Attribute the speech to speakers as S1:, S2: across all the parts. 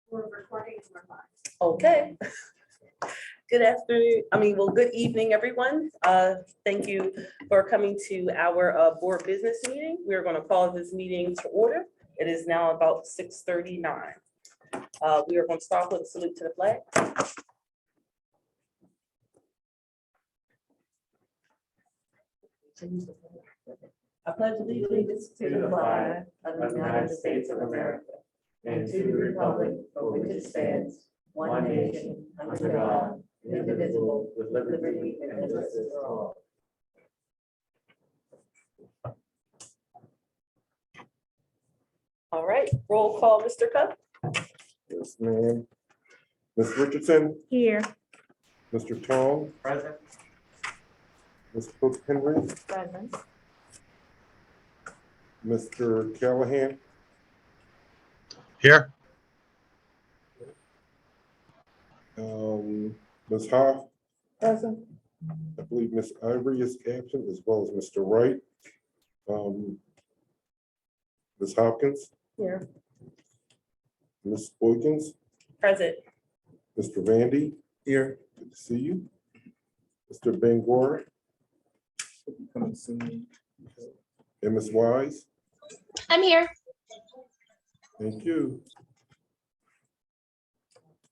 S1: We're recording and we're live.
S2: Okay. Good afternoon, good evening, everyone. Thank you for coming to our board business meeting. We're going to call this meeting to order. It is now about 6:39. We are going to start with a salute to the flag. I pledge allegiance to the flag of the United States of America and to the republic for which it stands, one nation, under God, indivisible, with liberty and justice for all. All right, roll call, Mr. Cup.
S3: Yes, ma'am. Ms. Richardson,
S1: Here.
S3: Mr. Tong,
S4: Present.
S3: Ms. Cook Henry,
S1: Present.
S3: Mr. Callahan,
S4: Here.
S3: Ms. Hoff. Present. I believe Ms. Ivory is absent, as well as Mr. Wright. Ms. Hopkins,
S2: Here.
S3: Ms. Boykins,
S2: Present.
S3: Mr. Vandy. Here. Good to see you. Mr. Bangor. Coming soon. And Ms. Wise.
S1: I'm here.
S3: Thank you.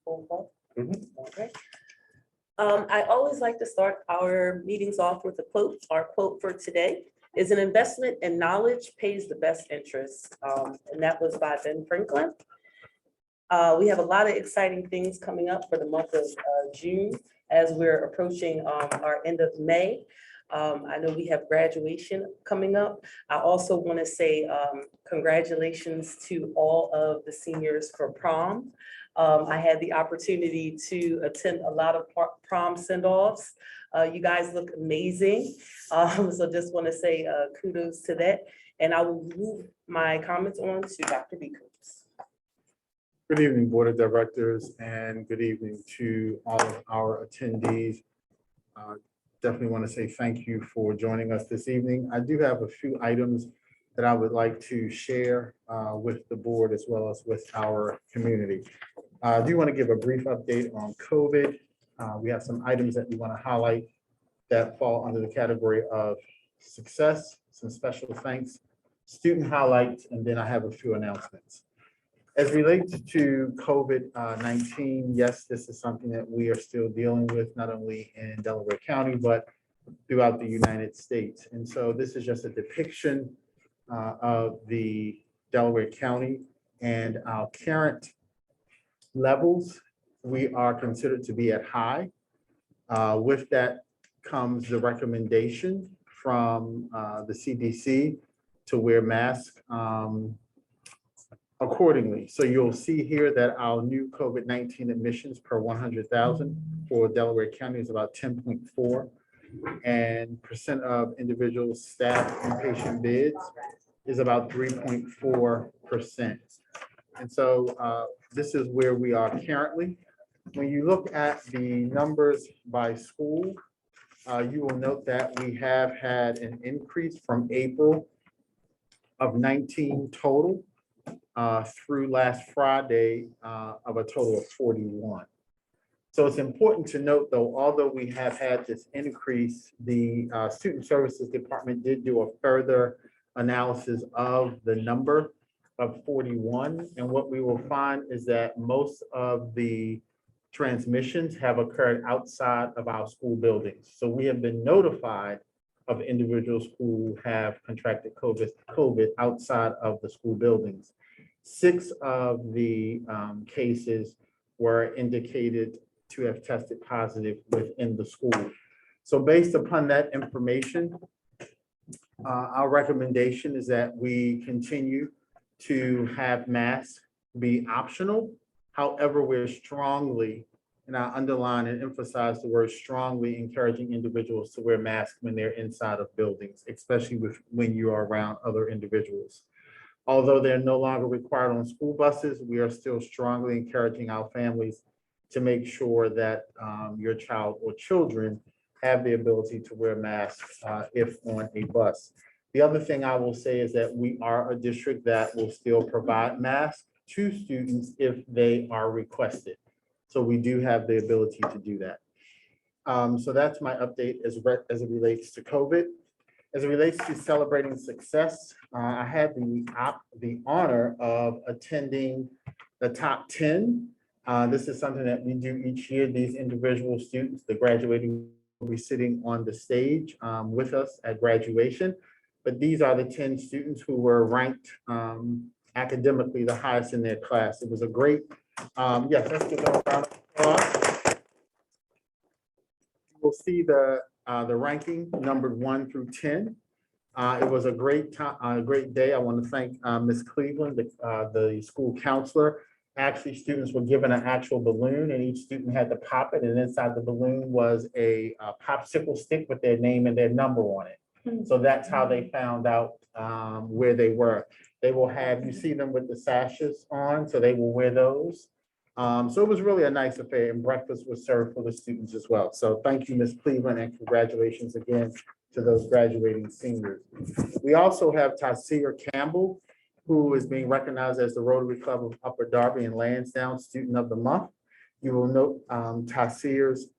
S2: Roll call.
S3: Mhm.
S2: Okay. I always like to start our meetings off with a quote. Our quote for today is "An investment in knowledge pays the best interest." And that was by Ben Franklin. We have a lot of exciting things coming up for the month of June as we're approaching our end of May. I know we have graduation coming up. I also want to say congratulations to all of the seniors for prom. I had the opportunity to attend a lot of prom send-offs. You guys look amazing. So just want to say kudos to that. And I will move my comments on to Dr. B. Coops.
S4: Good evening, Board of Directors, and good evening to all of our attendees. Definitely want to say thank you for joining us this evening. I do have a few items that I would like to share with the board as well as with our community. I do want to give a brief update on COVID. We have some items that we want to highlight that fall under the category of success, some special thanks, student highlights, and then I have a few announcements. As relates to COVID-19, yes, this is something that we are still dealing with, not only in Delaware County, but throughout the United States. And so this is just a depiction of the Delaware County and our current levels. We are considered to be at high. With that comes the recommendation from the CDC to wear masks accordingly. So you'll see here that our new COVID-19 admissions per 100,000 for Delaware County is about 10.4, and percent of individual staff inpatient beds is about 3.4%. And so this is where we are currently. When you look at the numbers by school, you will note that we have had an increase from April of 19 total through last Friday of a total of 41. So it's important to note, though, although we have had this increase, the Student Services Department did do a further analysis of the number of 41. And what we will find is that most of the transmissions have occurred outside of our school buildings. So we have been notified of individuals who have contracted COVID outside of the school buildings. 6 of the cases were indicated to have tested positive within the school. So based upon that information, our recommendation is that we continue to have masks be optional. However, we're strongly, and I underline and emphasize the word strongly, encouraging individuals to wear masks when they're inside of buildings, especially when you are around other individuals. Although they're no longer required on school buses, we are still strongly encouraging our families to make sure that your child or children have the ability to wear masks if on a bus. The other thing I will say is that we are a district that will still provide masks to students if they are requested. So we do have the ability to do that. So that's my update as it relates to COVID. As it relates to celebrating success, I had the honor of attending the top 10. This is something that we do each year. These individual students, the graduating, will be sitting on the stage with us at graduation. But these are the 10 students who were ranked academically the highest in their class. It was a great, yes, let's give them a round of applause. We'll see the ranking numbered 1 through 10. It was a great day. I want to thank Ms. Cleveland, the school counselor. Actually, students were given an actual balloon and each student had to pop it, and inside the balloon was a popsicle stick with their name and their number on it. So that's how they found out where they were. They will have, you see them with the sashes on, so they will wear those. So it was really a nice affair, and breakfast was served for the students as well. So thank you, Ms. Cleveland, and congratulations again to those graduating seniors. We also have Dcie Campbell, who is being recognized as the Rotary Club of Upper Darby and Lansdowne Student of the Month. You will note Dcie's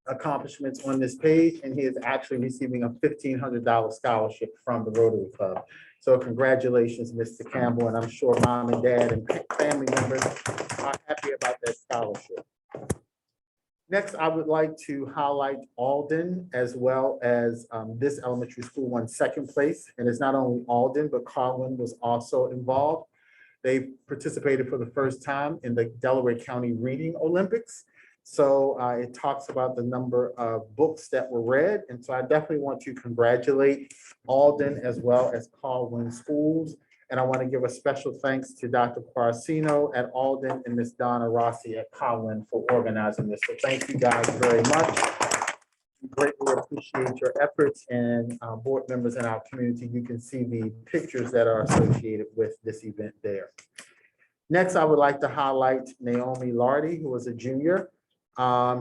S4: accomplishments on this page, and he is actually receiving a $1,500 scholarship from the Rotary Club. So congratulations, Mr. Campbell, and I'm sure mom and dad and family members are happy about that scholarship. Next, I would like to highlight Alden, as well as this elementary school won 2nd place, and it's not only Alden, but Carlin was also involved. They participated for the first time in the Delaware County Reading Olympics. So it talks about the number of books that were read. And so I definitely want to congratulate Alden as well as Carlin schools. And I want to give a special thanks to Dr. Quarcino at Alden and Ms. Donna Rossi at Carlin for organizing this. So thank you guys very much. We greatly appreciate your efforts, and board members in our community. You can see the pictures that are associated with this event there. Next, I would like to highlight Naomi Lardy, who is a junior.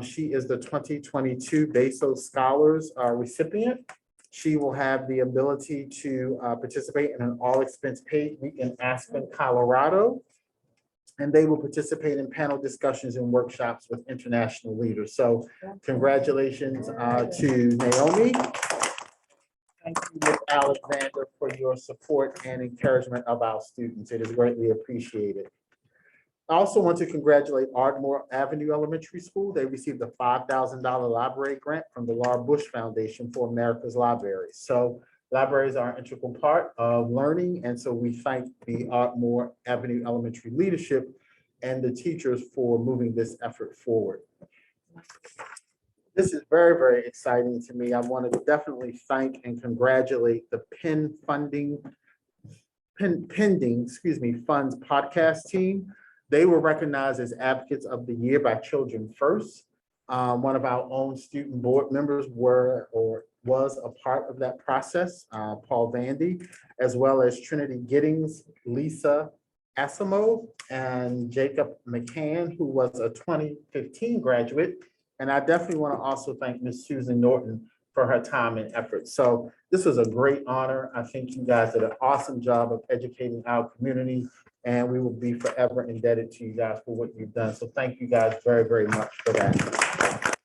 S4: She is the 2022 Bezos Scholars recipient. She will have the ability to participate in an all-expense paid week in Aspen, Colorado. And they will participate in panel discussions and workshops with international leaders. So congratulations to Naomi. Thank you, Ms. Alexander, for your support and encouragement of our students. It is greatly appreciated. I also want to congratulate Ardmore Avenue Elementary School. They received a $5,000 library grant from the Laura Bush Foundation for America's Libraries. So libraries are an integral part of learning. And so we thank the Ardmore Avenue Elementary leadership and the teachers for moving this effort forward. This is very, very exciting to me. I want to definitely thank and congratulate the Pending Funds podcast team. They were recognized as Advocates of the Year by Children First. One of our own student board members was a part of that process, Paul Vandy, as well as Trinity Giddings, Lisa Asimo, and Jacob McCann, who was a 2015 graduate. And I definitely want to also thank Ms. Susan Norton for her time and effort. So this was a great honor. I think you guys did an awesome job of educating our community, and we will be forever indebted to you guys for what you've done. So thank you guys very, very much for that.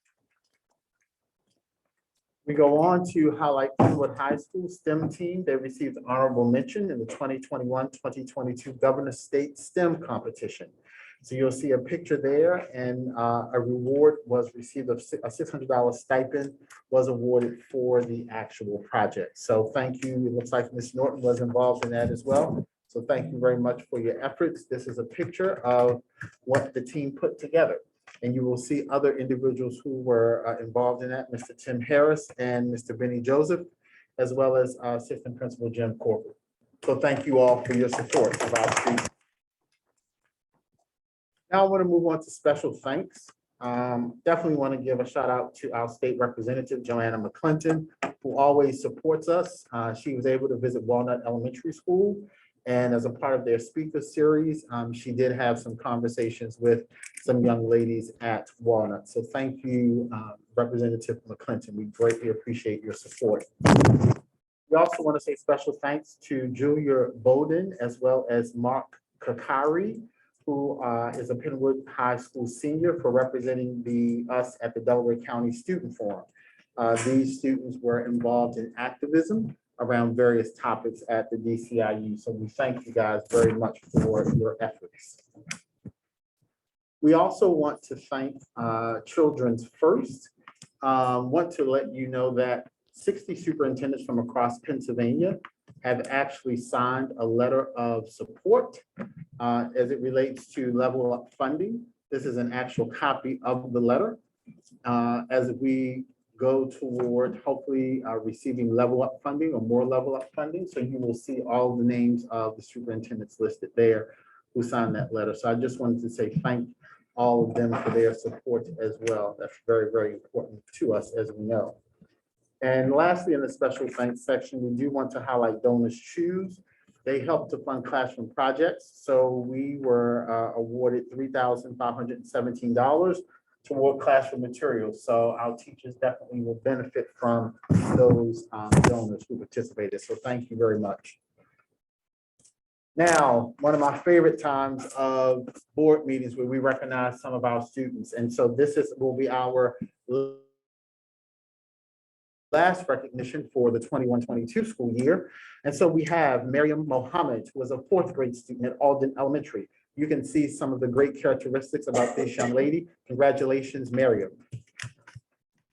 S4: We go on to highlight Pennwood High School STEM team. They received honorable mention in the 2021-2022 Governor State STEM competition. So you'll see a picture there, and a reward was received of a $600 stipend was awarded for the actual project. So thank you. It looks like Ms. Norton was involved in that as well. So thank you very much for your efforts. This is a picture of what the team put together. And you will see other individuals who were involved in that, Mr. Tim Harris and Mr. Benny Joseph, as well as Assistant Principal Jim Corporal. So thank you all for your support of our students. Now I want to move on to special thanks. Definitely want to give a shout out to our state representative, Joanna McClinton, who always supports us. She was able to visit Walnut Elementary School. And as a part of their speaker series, she did have some conversations with some young ladies at Walnut. So thank you, Representative McClinton. We greatly appreciate your support. We also want to say special thanks to Julia Bowden as well as Mark Kakari, who is a Pennwood High School senior, for representing us at the Delaware County Student Forum. These students were involved in activism around various topics at the DCIU. So we thank you guys very much for your efforts. We also want to thank Children's First. Want to let you know that 60 superintendents from across Pennsylvania have actually signed a letter of support as it relates to level up funding. This is an actual copy of the letter as we go toward hopefully receiving level up funding or more level up funding. So you will see all the names of the superintendents listed there who signed that letter. So I just wanted to say thank all of them for their support as well. That's very, very important to us, as we know. And lastly, in the special thanks section, we do want to highlight Donors Choose. They help to fund classroom projects. So we were awarded $3,517 toward classroom materials. So our teachers definitely will benefit from those donors who participated. So thank you very much. Now, one of my favorite times of board meetings where we recognize some of our students. And so this will be our last recognition for the 21-22 school year. And so we have Miriam Mohammed, who was a 4th grade student at Alden Elementary. You can see some of the great characteristics about this young lady. Congratulations, Miriam.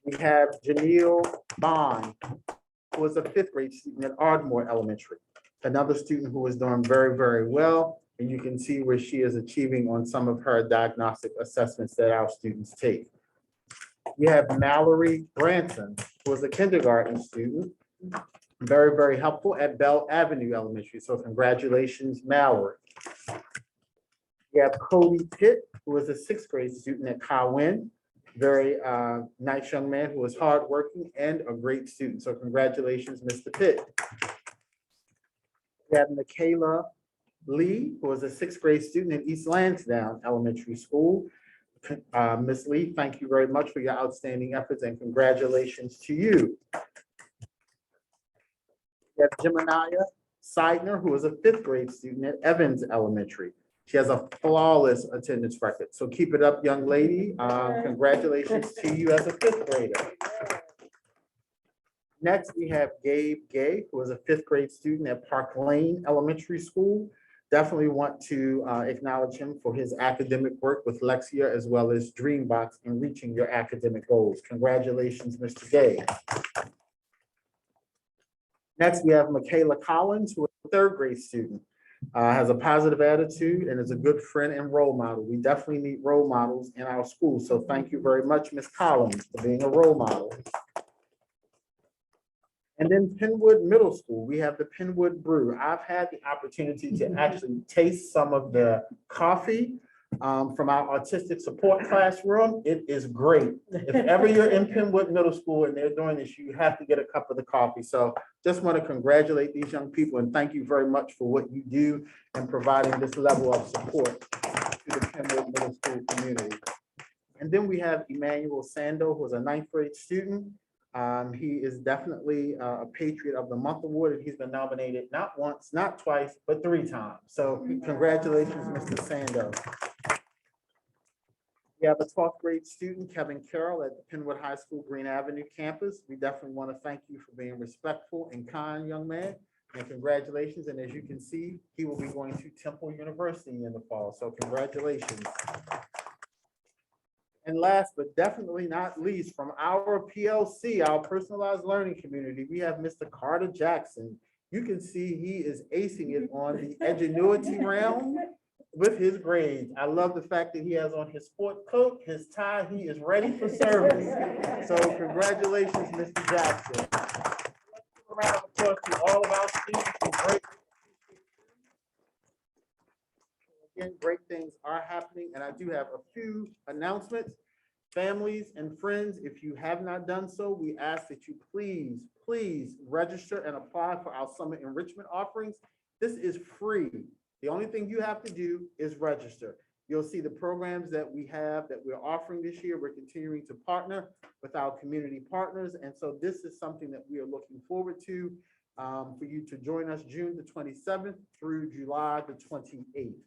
S4: We have Janelle Bond, who was a 5th grade student at Ardmore Elementary. Another student who is doing very, very well. And you can see where she is achieving on some of her diagnostic assessments that our students take. We have Mallory Branson, who was a kindergarten student, very, very helpful at Bell Avenue Elementary. So congratulations, Mallory. We have Cody Pitt, who was a 6th grade student at Cowan. Very nice young man who was hardworking and a great student. So congratulations, Mr. Pitt. We have Michaela Lee, who was a 6th grade student at East Lansdowne Elementary School. Ms. Lee, thank you very much for your outstanding efforts and congratulations to you. We have Geminiah Seidner, who is a 5th grade student at Evans Elementary. She has a flawless attendance record. So keep it up, young lady. Congratulations to you as a 5th grader. Next, we have Gabe Gay, who is a 5th grade student at Park Lane Elementary School. Definitely want to acknowledge him for his academic work with Lexia as well as Dreambox in reaching your academic goals. Congratulations, Mr. Gay. Next, we have Michaela Collins, who is a 3rd grade student, has a positive attitude and is a good friend and role model. We definitely need role models in our school. So thank you very much, Ms. Collins, for being a role model. And then Pennwood Middle School, we have the Pennwood Brew. I've had the opportunity to actually taste some of the coffee from our autistic support classroom. It is great. If ever you're in Pennwood Middle School and they're doing this, you have to get a cup of the coffee. So just want to congratulate these young people and thank you very much for what you do in providing this level of support to the Pennwood Middle School community. And then we have Emmanuel Sandow, who is a 9th grade student. He is definitely a Patriot of the Month award, and he's been nominated not once, not twice, but 3 times. So congratulations, Mr. Sandow. We have a 12th grade student, Kevin Carroll, at the Pennwood High School Green Avenue campus. We definitely want to thank you for being respectful and kind, young man, and congratulations. And as you can see, he will be going to Temple University in the fall, so congratulations. And last but definitely not least, from our PLC, our personalized learning community, we have Mr. Carter Jackson. You can see he is acing it on the edgenuity realm with his grades. I love the fact that he has on his sport coat, his tie, he is ready for service. So congratulations, Mr. Jackson. A round of applause to all of our students. Again, great things are happening, and I do have a few announcements. Families and friends, if you have not done so, we ask that you please register and apply for our summer enrichment offerings. This is free. The only thing you have to do is register. You'll see the programs that we have that we're offering this year. We're continuing to partner with our community partners. And so this is something that we are looking forward to for you to join us June the 27th through July the 28th.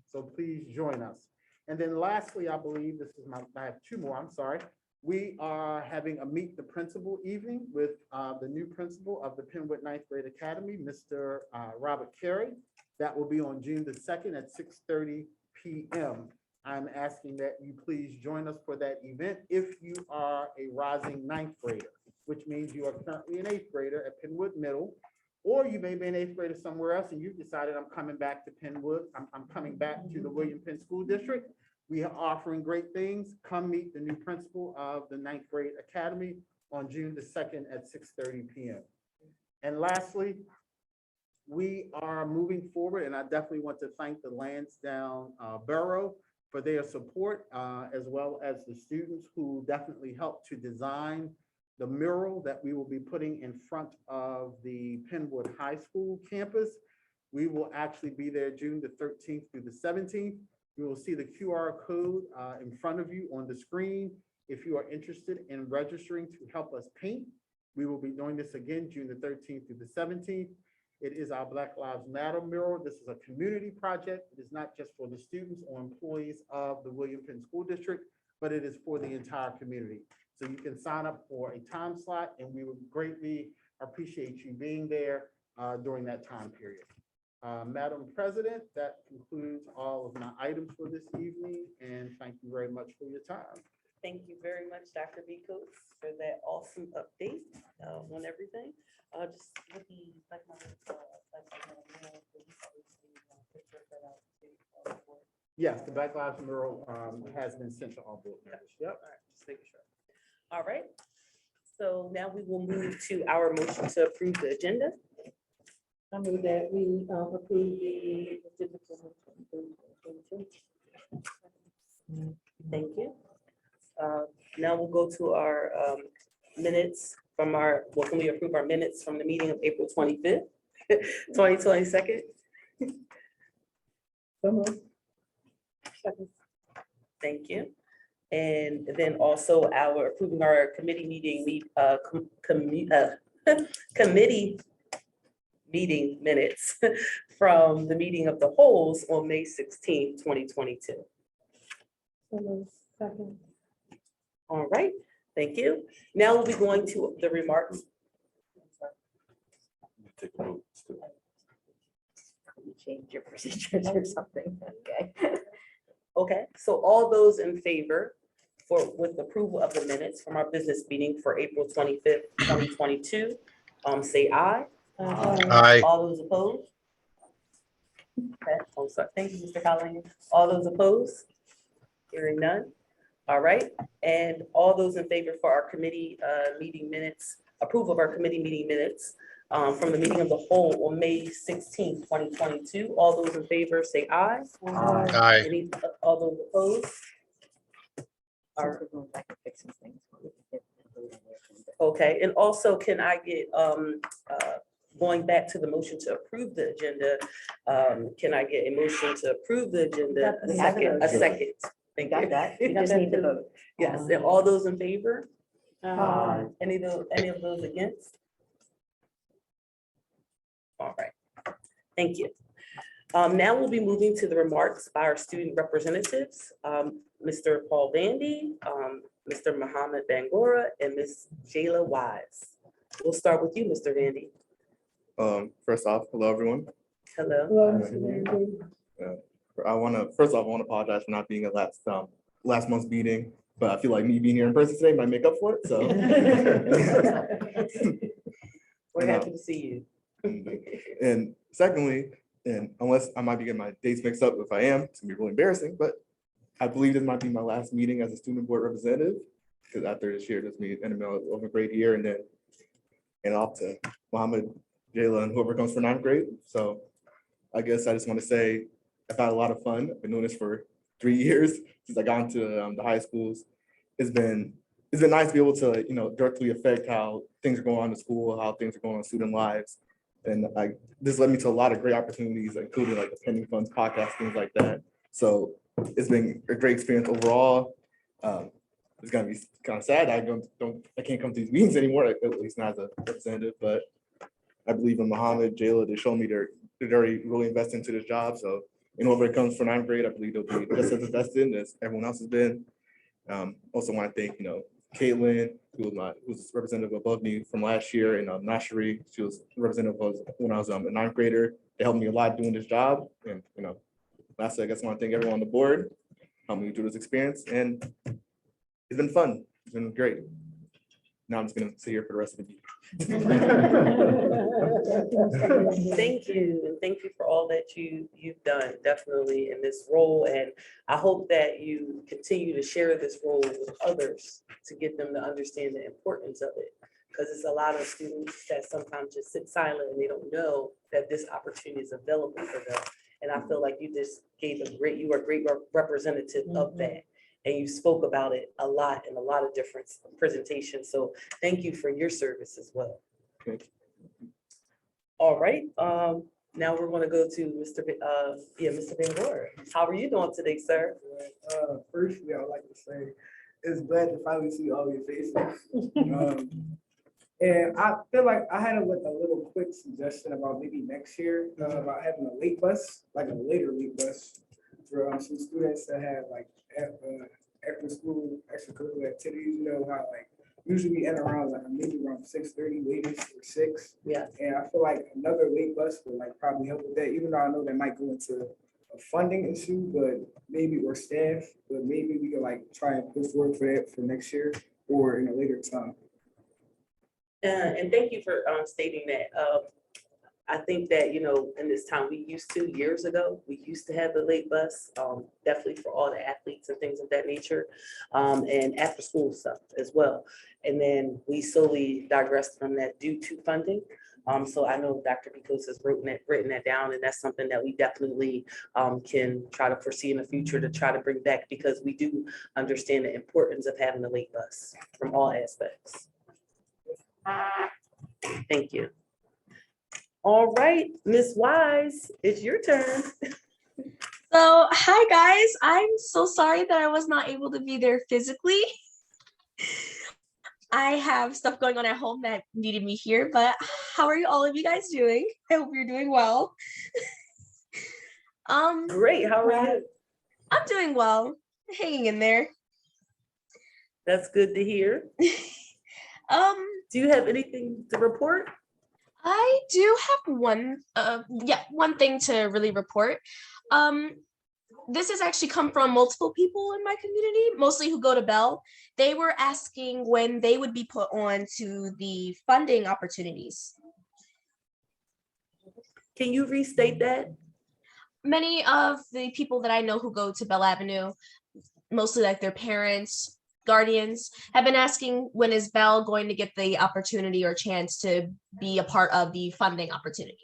S4: So please join us. And then lastly, I believe this is I have two more, I'm sorry. We are having a Meet the Principal evening with the new principal of the Pennwood 9th Grade Academy, Mr. Robert Carey. That will be on June the 2nd at 6:30 p.m. I'm asking that you please join us for that event if you are a rising 9th grader, which means you are currently an 8th grader at Pennwood Middle, or you may be an 8th grader somewhere else and you've decided I'm coming back to Pennwood, I'm coming back to the William Penn School District. We are offering great things. Come meet the new principal of the 9th Grade Academy on June the 2nd at 6:30 p.m. And lastly, we are moving forward, and I definitely want to thank the Lansdowne Borough for their support, as well as the students who definitely helped to design the mural that we will be putting in front of the Pennwood High School campus. We will actually be there June the 13th through the 17th. You will see the QR code in front of you on the screen. If you are interested in registering to help us paint, we will be doing this again June the 13th through the 17th. It is our Black Lives Matter mural. This is a community project. It is not just for the students or employees of the William Penn School District, but it is for the entire community. So you can sign up for a time slot, and we would greatly appreciate you being there during that time period. Madam President, that concludes all of my items for this evening, and thank you very much for your time.
S2: Thank you very much, Dr. B. Coates, for that awesome update on everything. Just with the
S4: Yes, the Black Lives mural has been sent to all board members. Yep.
S2: All right, just making sure. All right. So now we will move to our motion to approve the agenda.
S5: I move that we approve the agenda for 2022.
S2: Thank you. Now we'll go to our minutes from our, well, can we approve our minutes from the meeting of April 25th, 2022?
S5: So moved.
S2: Thank you. And then also our approving our committee meeting, committee meeting minutes from the meeting of the wholes on May 16th, 2022.
S5: So moved. Second.
S2: All right, thank you. Now we'll be going to the remarks.
S5: Change your procedures or something. Okay.
S2: Okay, so all those in favor with approval of the minutes from our business meeting for April 25th, 2022, say aye.
S6: Aye.
S2: All those opposed? Okay, oh, sorry. Thank you, Mr. Collins. All those opposed? Hearing none. All right, and all those in favor for our committee meeting minutes, approval of our committee meeting minutes from the meeting of the whole on May 16th, 2022. All those in favor say aye.
S6: Aye.
S2: Any, all those opposed? All right.
S5: We're going back and fixing things.
S2: Okay, and also can I get, going back to the motion to approve the agenda, can I get a motion to approve the agenda?
S5: We have the
S2: A second. Thank you.
S5: Got that. You just need to vote.
S2: Yes, and all those in favor?
S5: Aye.
S2: Any of those against? All right, thank you. Now we'll be moving to the remarks by our student representatives. Mr. Paul Vandy, Mr. Muhammad Bangora, and Ms. Jayla Wise. We'll start with you, Mr. Vandy.
S7: First off, hello, everyone.
S2: Hello.
S5: Hello, Mr. Vandy.
S7: First off, I want to apologize for not being at last month's meeting, but I feel like me being here in person today might make up for it, so.
S2: We're happy to see you.
S7: And secondly, and unless I might be getting my dates mixed up, if I am, it's gonna be really embarrassing, but I believe this might be my last meeting as a student board representative, because after this year, this means end of a great year, and then off to Muhammad, Jayla, and whoever comes for ninth grade. So I guess I just want to say I've had a lot of fun. I've been doing this for 3 years since I got into the high schools. It's been nice to be able to, directly affect how things are going on in school, how things are going on in student lives. And this led me to a lot of great opportunities, including like the Pending Funds podcast, things like that. So it's been a great experience overall. It's gonna be kind of sad I can't come to these meetings anymore, at least not as a representative, but I believe in Muhammad, Jayla, they show me they're really invested into this job. So whoever comes for ninth grade, I believe they'll be just as invested as everyone else has been. Also want to thank, Caitlin, who's representative above me from last year, and Nashiri, she was representative when I was a ninth grader. They helped me a lot doing this job. And, lastly, I guess I want to thank everyone on the board, helped me through this experience. And it's been fun. It's been great. Now I'm just going to sit here for the rest of the meeting.
S2: Thank you, and thank you for all that you've done, definitely in this role. And I hope that you continue to share this role with others to get them to understand the importance of it. Because it's a lot of students that sometimes just sit silent and they don't know that this opportunity is available for them. And I feel like you just you were a great representative of that. And you spoke about it a lot in a lot of different presentations. So thank you for your service as well.
S7: Okay.
S2: All right, now we're gonna go to Mr. Bangor. How are you doing today, sir?
S8: Firstly, I would like to say it's glad to finally see all your faces. And I feel like I had a little quick suggestion about maybe next year, about having a late bus, like a later late bus for some students that have like after school extracurricular activities, how like usually we end around maybe around 6:30, latest or 6.
S2: Yeah.
S8: And I feel like another late bus would like probably help with that, even though I know that might go into a funding issue, but maybe or staff, but maybe we can like try and push forward for that for next year or in a later time.
S2: And thank you for stating that. I think that, in this time years ago, we used to have the late bus, definitely for all the athletes and things of that nature, and after school stuff as well. And then we slowly digressed from that due to funding. So I know Dr. Picos has written that down, and that's something that we definitely can try to foresee in the future to try to bring back, because we do understand the importance of having a late bus from all aspects. Thank you. All right, Ms. Wise, it's your turn.
S9: So, hi guys. I'm so sorry that I was not able to be there physically. I have stuff going on at home that needed me here, but how are all of you guys doing? I hope you're doing well.
S2: Great, how are you?
S9: I'm doing well, hanging in there.
S2: That's good to hear. Do you have anything to report?
S9: I do have one thing to really report. This has actually come from multiple people in my community, mostly who go to Bell. They were asking when they would be put on to the funding opportunities.
S2: Can you restate that?
S9: Many of the people that I know who go to Bell Avenue, mostly like their parents, guardians, have been asking when is Bell going to get the opportunity or chance to be a part of the funding opportunity.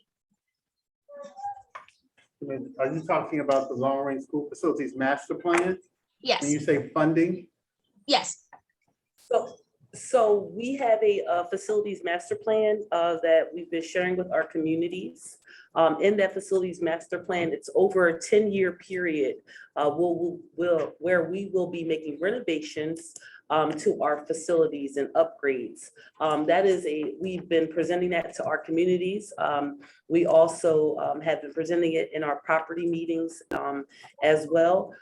S4: Are you talking about the long-range school facilities master plan?
S9: Yes.
S4: When you say funding?
S9: Yes.
S2: So we have a facilities master plan that we've been sharing with our communities. In that facilities master plan, it's over a 10-year period where we will be making renovations to our facilities and upgrades. We've been presenting that to our communities. We also have been presenting it in our property meetings as well.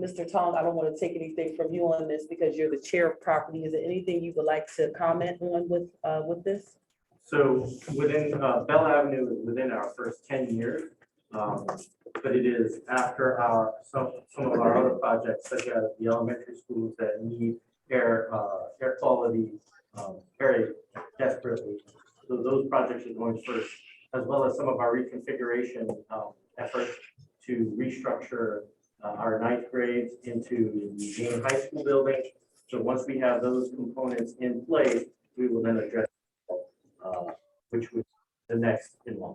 S2: Mr. Tong, I don't want to take anything from you on this because you're the chair of property. Is there anything you would like to comment on with this?
S10: So within Bell Avenue is within our first 10 years, but it is after some of our other projects, such as the elementary schools that need air quality very desperately. So those projects are going first, as well as some of our reconfiguration efforts to restructure our ninth grades into the Dean High School building. So once we have those components in place, we will then address which was the next in line.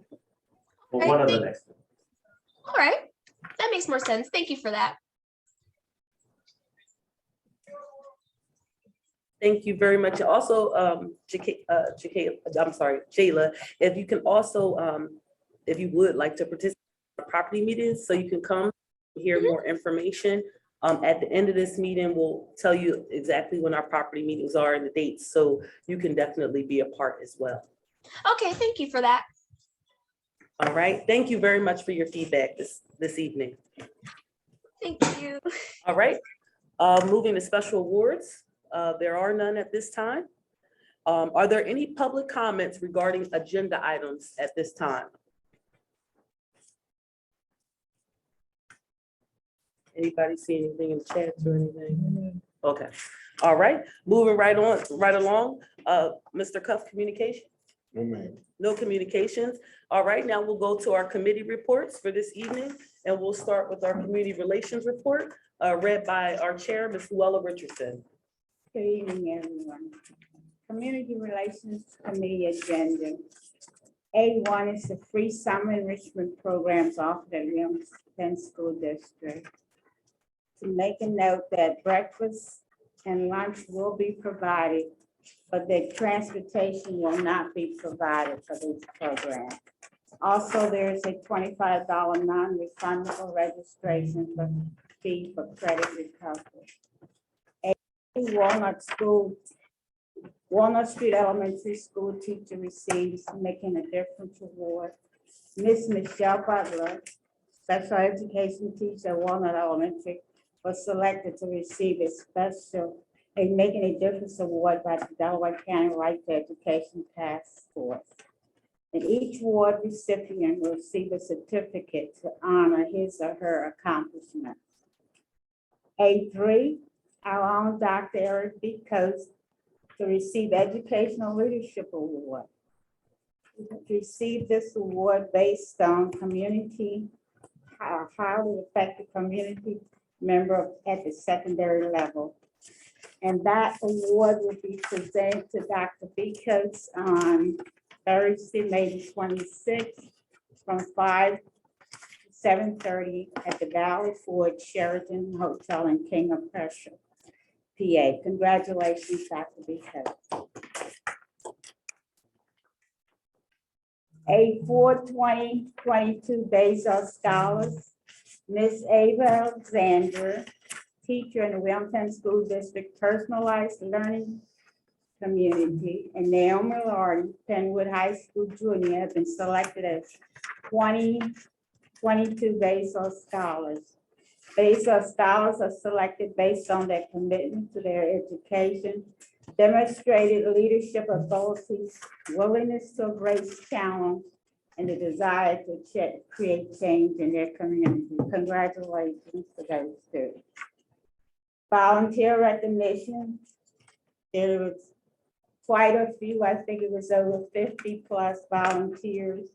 S10: Well, one of the next.
S9: All right, that makes more sense. Thank you for that.
S2: Thank you very much. Also, Jayla, if you can also, if you would like to participate in property meetings, so you can come hear more information. At the end of this meeting, we'll tell you exactly when our property meetings are and the dates, so you can definitely be a part as well.
S9: Okay, thank you for that.
S2: All right, thank you very much for your feedback this evening.
S9: Thank you.
S2: All right, moving to special awards. There are none at this time. Are there any public comments regarding agenda items at this time? Anybody see anything in the chat or anything? Okay, all right, moving right along. Mr. Cuff, communication?
S3: No, ma'am.
S2: No communications. All right, now we'll go to our committee reports for this evening, and we'll start with our community relations report, read by our chair, Ms. Luella Richardson.
S11: Good evening, everyone. Community Relations Committee agenda. A1 is the free summer enrichment programs offered at Penn School District. To make a note that breakfast and lunch will be provided, but that transportation will not be provided for this program. Also, there is a $25 non-refundable registration fee for credit recovery. Walnut Street Elementary School teacher receives Making a Difference Award. Miss Michelle Butler, special education teacher at Walnut Elementary, was selected to receive a Making a Difference Award by the Delaware County Right to Education Task Force. And each award recipient will receive a certificate to honor his or her accomplishments. A3, our own Dr. Eric B. Coates, to receive Educational Leadership Award. To receive this award based on highly effective community member at the secondary level. And that award will be presented to Dr. B. Coates on Thursday, May 26th from 5 to 7:30 at the Valley Forge Sheraton Hotel in King of Prussia, PA. Congratulations, Dr. B. Coates. A 4/20/22 Bezos Scholars, Miss Ava Alexander, teacher in the Wilmington School District Personalized Learning Community, and Naomi Lordy, Pennwood High School Junior, have been selected as 2022 Bezos Scholars. Bezos Scholars are selected based on their commitment to their education, demonstrated leadership abilities, willingness to embrace challenge, and the desire to create change in their community. Congratulations to those students. Volunteer recognition. There was quite a few. I think it was over 50 plus volunteers.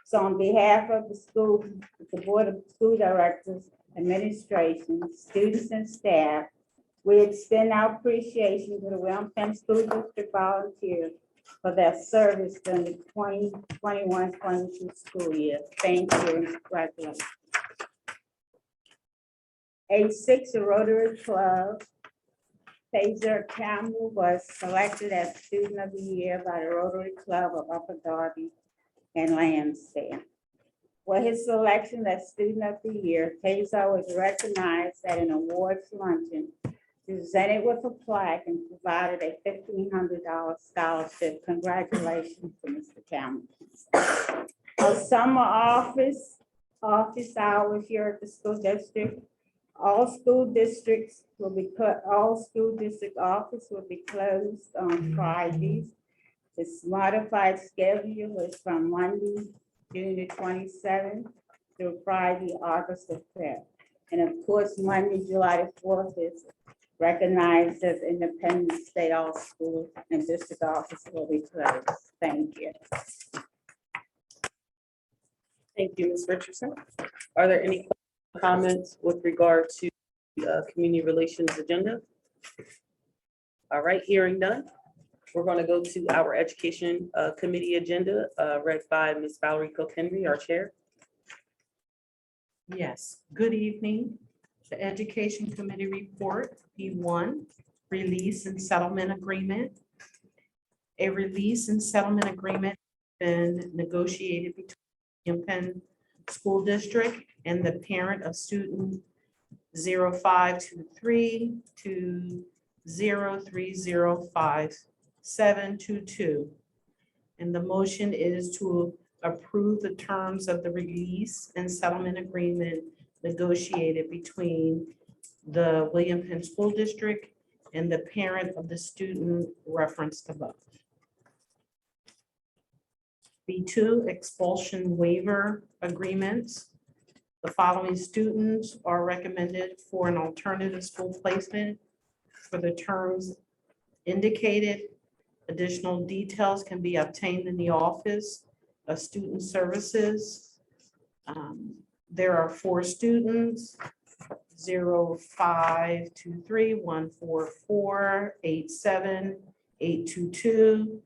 S11: So on behalf of the school, the Board of School Directors, administration, students, and staff, we extend our appreciation to the Wilmington School District volunteers for their service during the 2021-22 school year. Thank you and congratulations. A6, the Rotary Club. Taser Campbell was selected as Student of the Year by the Rotary Club of Upper Darby and Lansdale. For his selection as Student of the Year, Taser was recognized at an awards luncheon, presented with a plaque, and provided a $1,500 scholarship. Congratulations to Mr. Campbell. Our summer office hours here at the school district All school districts will be cut, all school district office will be closed on Fridays. This modified schedule is from Monday, June the 27th through Friday, August the 5th. And of course, Monday, July the 4th is recognized as Independence Day. All schools and district offices will be closed. Thank you.
S2: Thank you, Ms. Richardson. Are there any comments with regard to community relations agenda? All right, hearing none. We're going to go to our education committee agenda, read by Ms. Valerie Cook-Henry, our chair.
S5: Yes, good evening. The Education Committee report, P1, release and settlement agreement. A release and settlement agreement been negotiated between Penn School District and the parent of student 0523 to 0305722. And the motion is to approve the terms of the release and settlement agreement negotiated between the William Penn School District and the parent of the student referenced above. B2, expulsion waiver agreements. The following students are recommended for an alternative school placement for the terms indicated. Additional details can be obtained in the Office of Student Services. There are 4 students, 0523-144-87-822.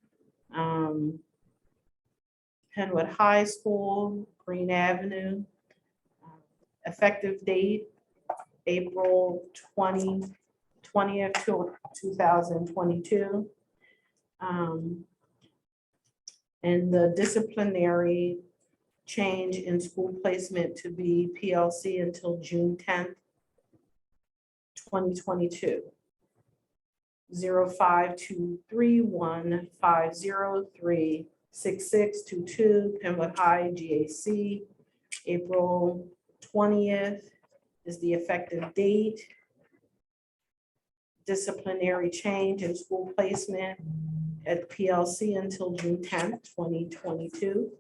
S5: Pennwood High School, Green Avenue. Effective date, April 20th, 2022. And the disciplinary change in school placement to be PLC until June 10th, 2022. 052315036622 Pennwood High GAC. April 20th is the effective date. Disciplinary change in school placement at PLC until June 10th, 2022.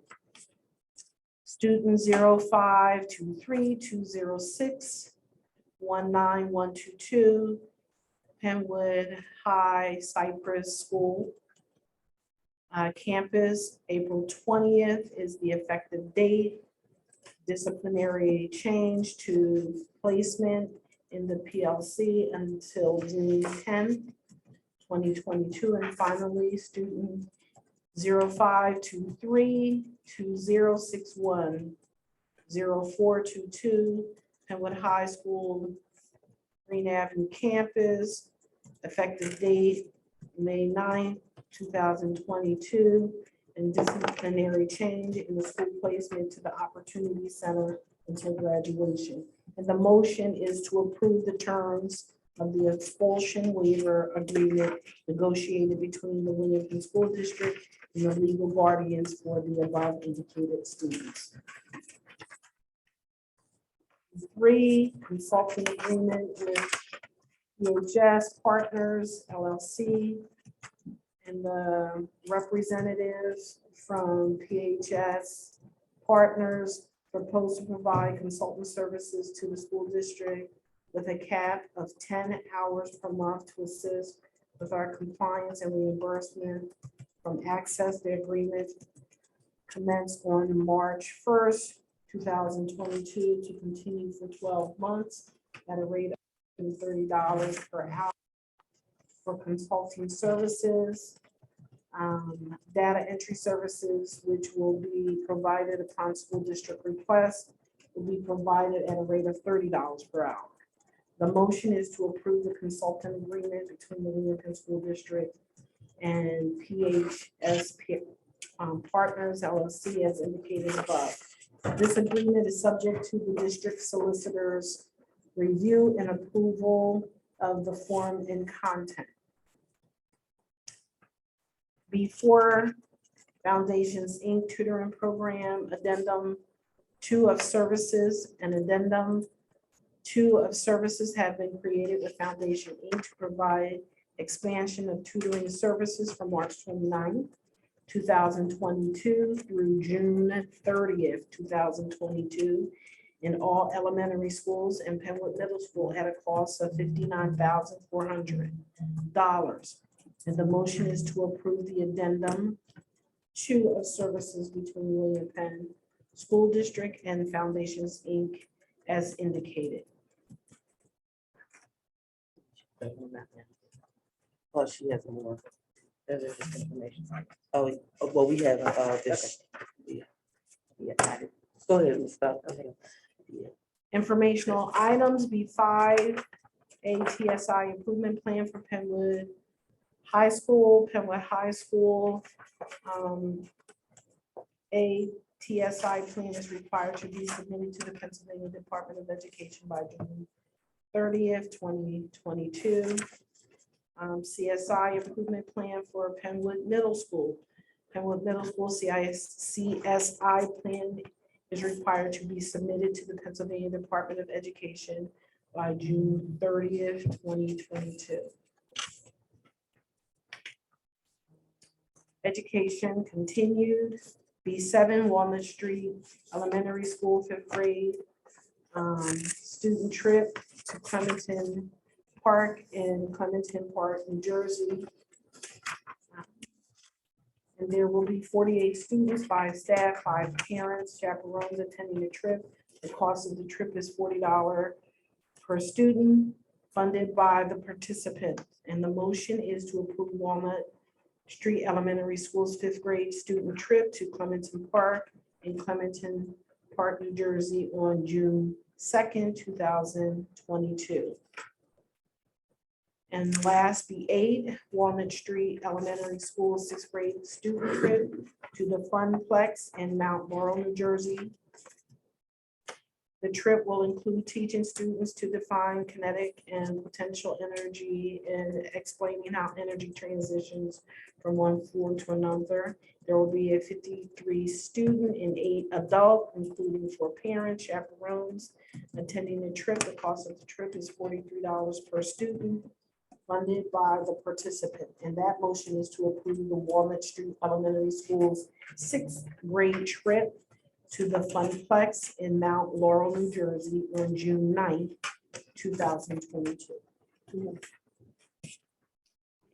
S5: Student 0523-206-19122, Pennwood High Cypress School. Campus, April 20th is the effective date. Disciplinary change to placement in the PLC until June 10th, 2022. And finally, student 0523-2061-0422, Pennwood High School, Green Avenue Campus, effective date May 9th, 2022, and disciplinary change in the school placement to the Opportunity Center until graduation. And the motion is to approve the terms of the expulsion waiver agreement negotiated between the William Penn School District and the legal guardians for the above indicated students. 3, consulting agreement with PHS Partners LLC and the representatives from PHS Partners proposed to provide consultant services to the school district with a cap of 10 hours per month to assist with our compliance and reimbursement from access. The agreement commenced on March 1st, 2022 to continue for 12 months at a rate of $30 per hour for consulting services. Data entry services, which will be provided upon school district request, will be provided at a rate of $30 per hour. The motion is to approve the consultant agreement between the William Penn School District and PHS Partners LLC as indicated above. This agreement is subject to the district solicitor's review and approval of the form and content. Before Foundations Inc. Tutoring Program Addendum 2 of Services and Addendum 2 of services have been created with Foundation Inc. to provide expansion of tutoring services from March 29th, 2022 through June 30th, 2022 in all elementary schools and Pennwood Middle School at a cost of $59,400. And the motion is to approve the addendum 2 of services between William Penn School District and Foundations Inc. as indicated.
S2: Oh, she has more. There's this information. Oh, well, we have, this. Yeah. Go ahead, Ms. Scott. Okay. Yeah.
S5: Informational items, B5, a TSI improvement plan for Pennwood High School, Pennwood High School. A TSI plan is required to be submitted to the Pennsylvania Department of Education by June 30th, 2022. CSI improvement plan for Pennwood Middle School. Pennwood Middle School CSI plan is required to be submitted to the Pennsylvania Department of Education by June 30th, 2022. Education continued. B7 Walnut Street Elementary School, 5th grade. Student trip to Clementon Park in Clementon Park, New Jersey. And there will be 48 students, 5 staff, 5 parents, chaperones attending the trip. The cost of the trip is $40 per student, funded by the participant. And the motion is to approve Walnut Street Elementary School's 5th grade student trip to Clementon Park in Clementon Park, New Jersey on June 2nd, 2022. And last, B8, Walnut Street Elementary School 6th grade student trip to the Funplex in Mount Laurel, New Jersey. The trip will include teaching students to define kinetic and potential energy and explaining how energy transitions from one form to another. There will be a 53 student and 8 adult, including 4 parents, chaperones attending the trip. The cost of the trip is $43 per student, funded by the participant. And that motion is to approve the Walnut Street Elementary School's 6th grade trip to the Funplex in Mount Laurel, New Jersey on June 9th, 2022.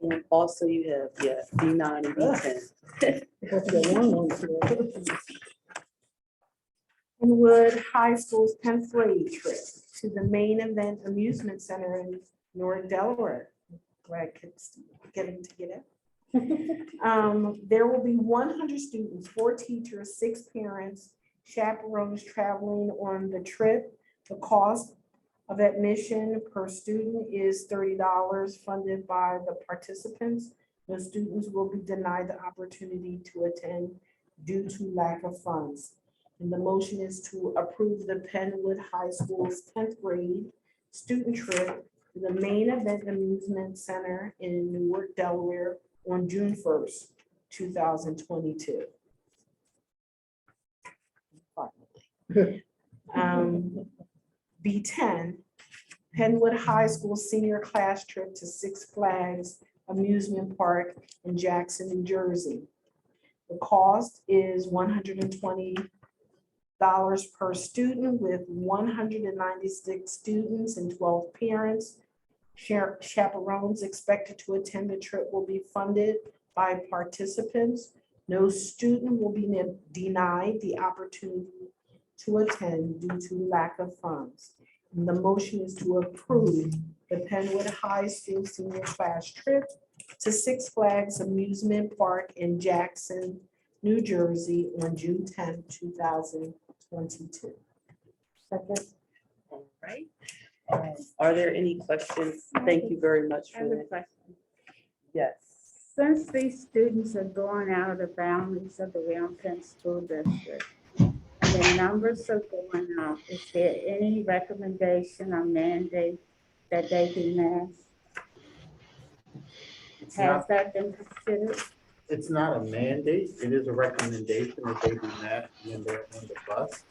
S2: And also you have, yeah, B9 and B10.
S5: Pennwood High School's 10th grade trip to the Main Event Amusement Center in North Delaware. Glad kids getting to get it. There will be 100 students, 4 teachers, 6 parents, chaperones traveling on the trip. The cost of admission per student is $30, funded by the participants. The students will be denied the opportunity to attend due to lack of funds. And the motion is to approve the Pennwood High School's 10th grade student trip to the Main Event Amusement Center in Newark, Delaware on June 1st, 2022. B10, Pennwood High School senior class trip to Six Flags Amusement Park in Jackson, New Jersey. The cost is $120 per student with 196 students and 12 parents. Chaperones expected to attend the trip will be funded by participants. No student will be denied the opportunity to attend due to lack of funds. And the motion is to approve the Pennwood High School senior class trip to Six Flags Amusement Park in Jackson, New Jersey on June 10, 2022. Second.
S2: All right. Are there any questions? Thank you very much
S11: I have
S2: for
S11: a
S2: that.
S11: question.
S2: Yes.
S11: Since these students are going out of the boundaries of the William Penn School District, and the numbers are going up, is there any recommendation or mandate that they be masked?
S4: It's
S11: Has
S4: not,
S11: that been considered?
S4: it's not a mandate. It is a recommendation that they be masked when they're on the bus.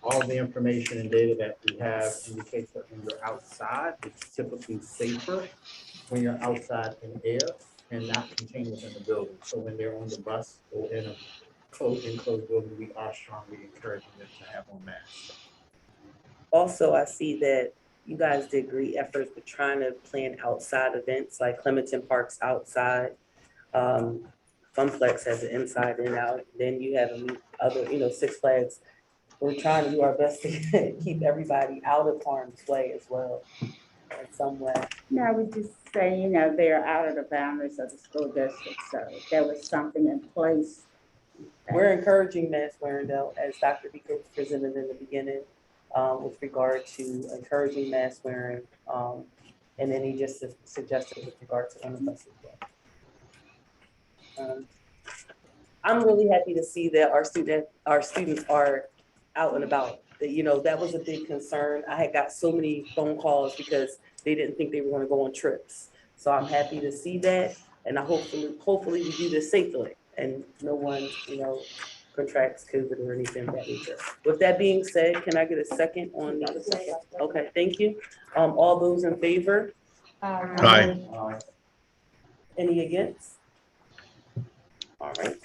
S4: all the information and data that we have indicates that when you're outside, it's typically safer when you're outside in air and not contained within the building. So when they're on the bus or in a enclosed building, we are strongly encouraging them to have on masks.
S2: Also, I see that you guys did great efforts with trying to plan outside events like Clementon Park's outside. Funflex has an inside and out. Then you have other, Six Flags. We're trying to do our best to keep everybody out of harm's way as well in some way.
S11: No, I would just say, they're out of the boundaries of the school district, so there was something in place.
S2: We're encouraging mask wearing though, as Dr. Beaker presented in the beginning, with regard to encouraging mask wearing. And then he just suggested with regard to buses. I'm really happy to see that our students are out and about. That was a big concern. I had got so many phone calls because they didn't think they were going to go on trips. So I'm happy to see that, and hopefully we do this safely and no one, contracts COVID or anything of that nature. With that being said, can I get a second on the second? Okay, thank you. All those in favor?
S6: Aye.
S2: Any against? All right.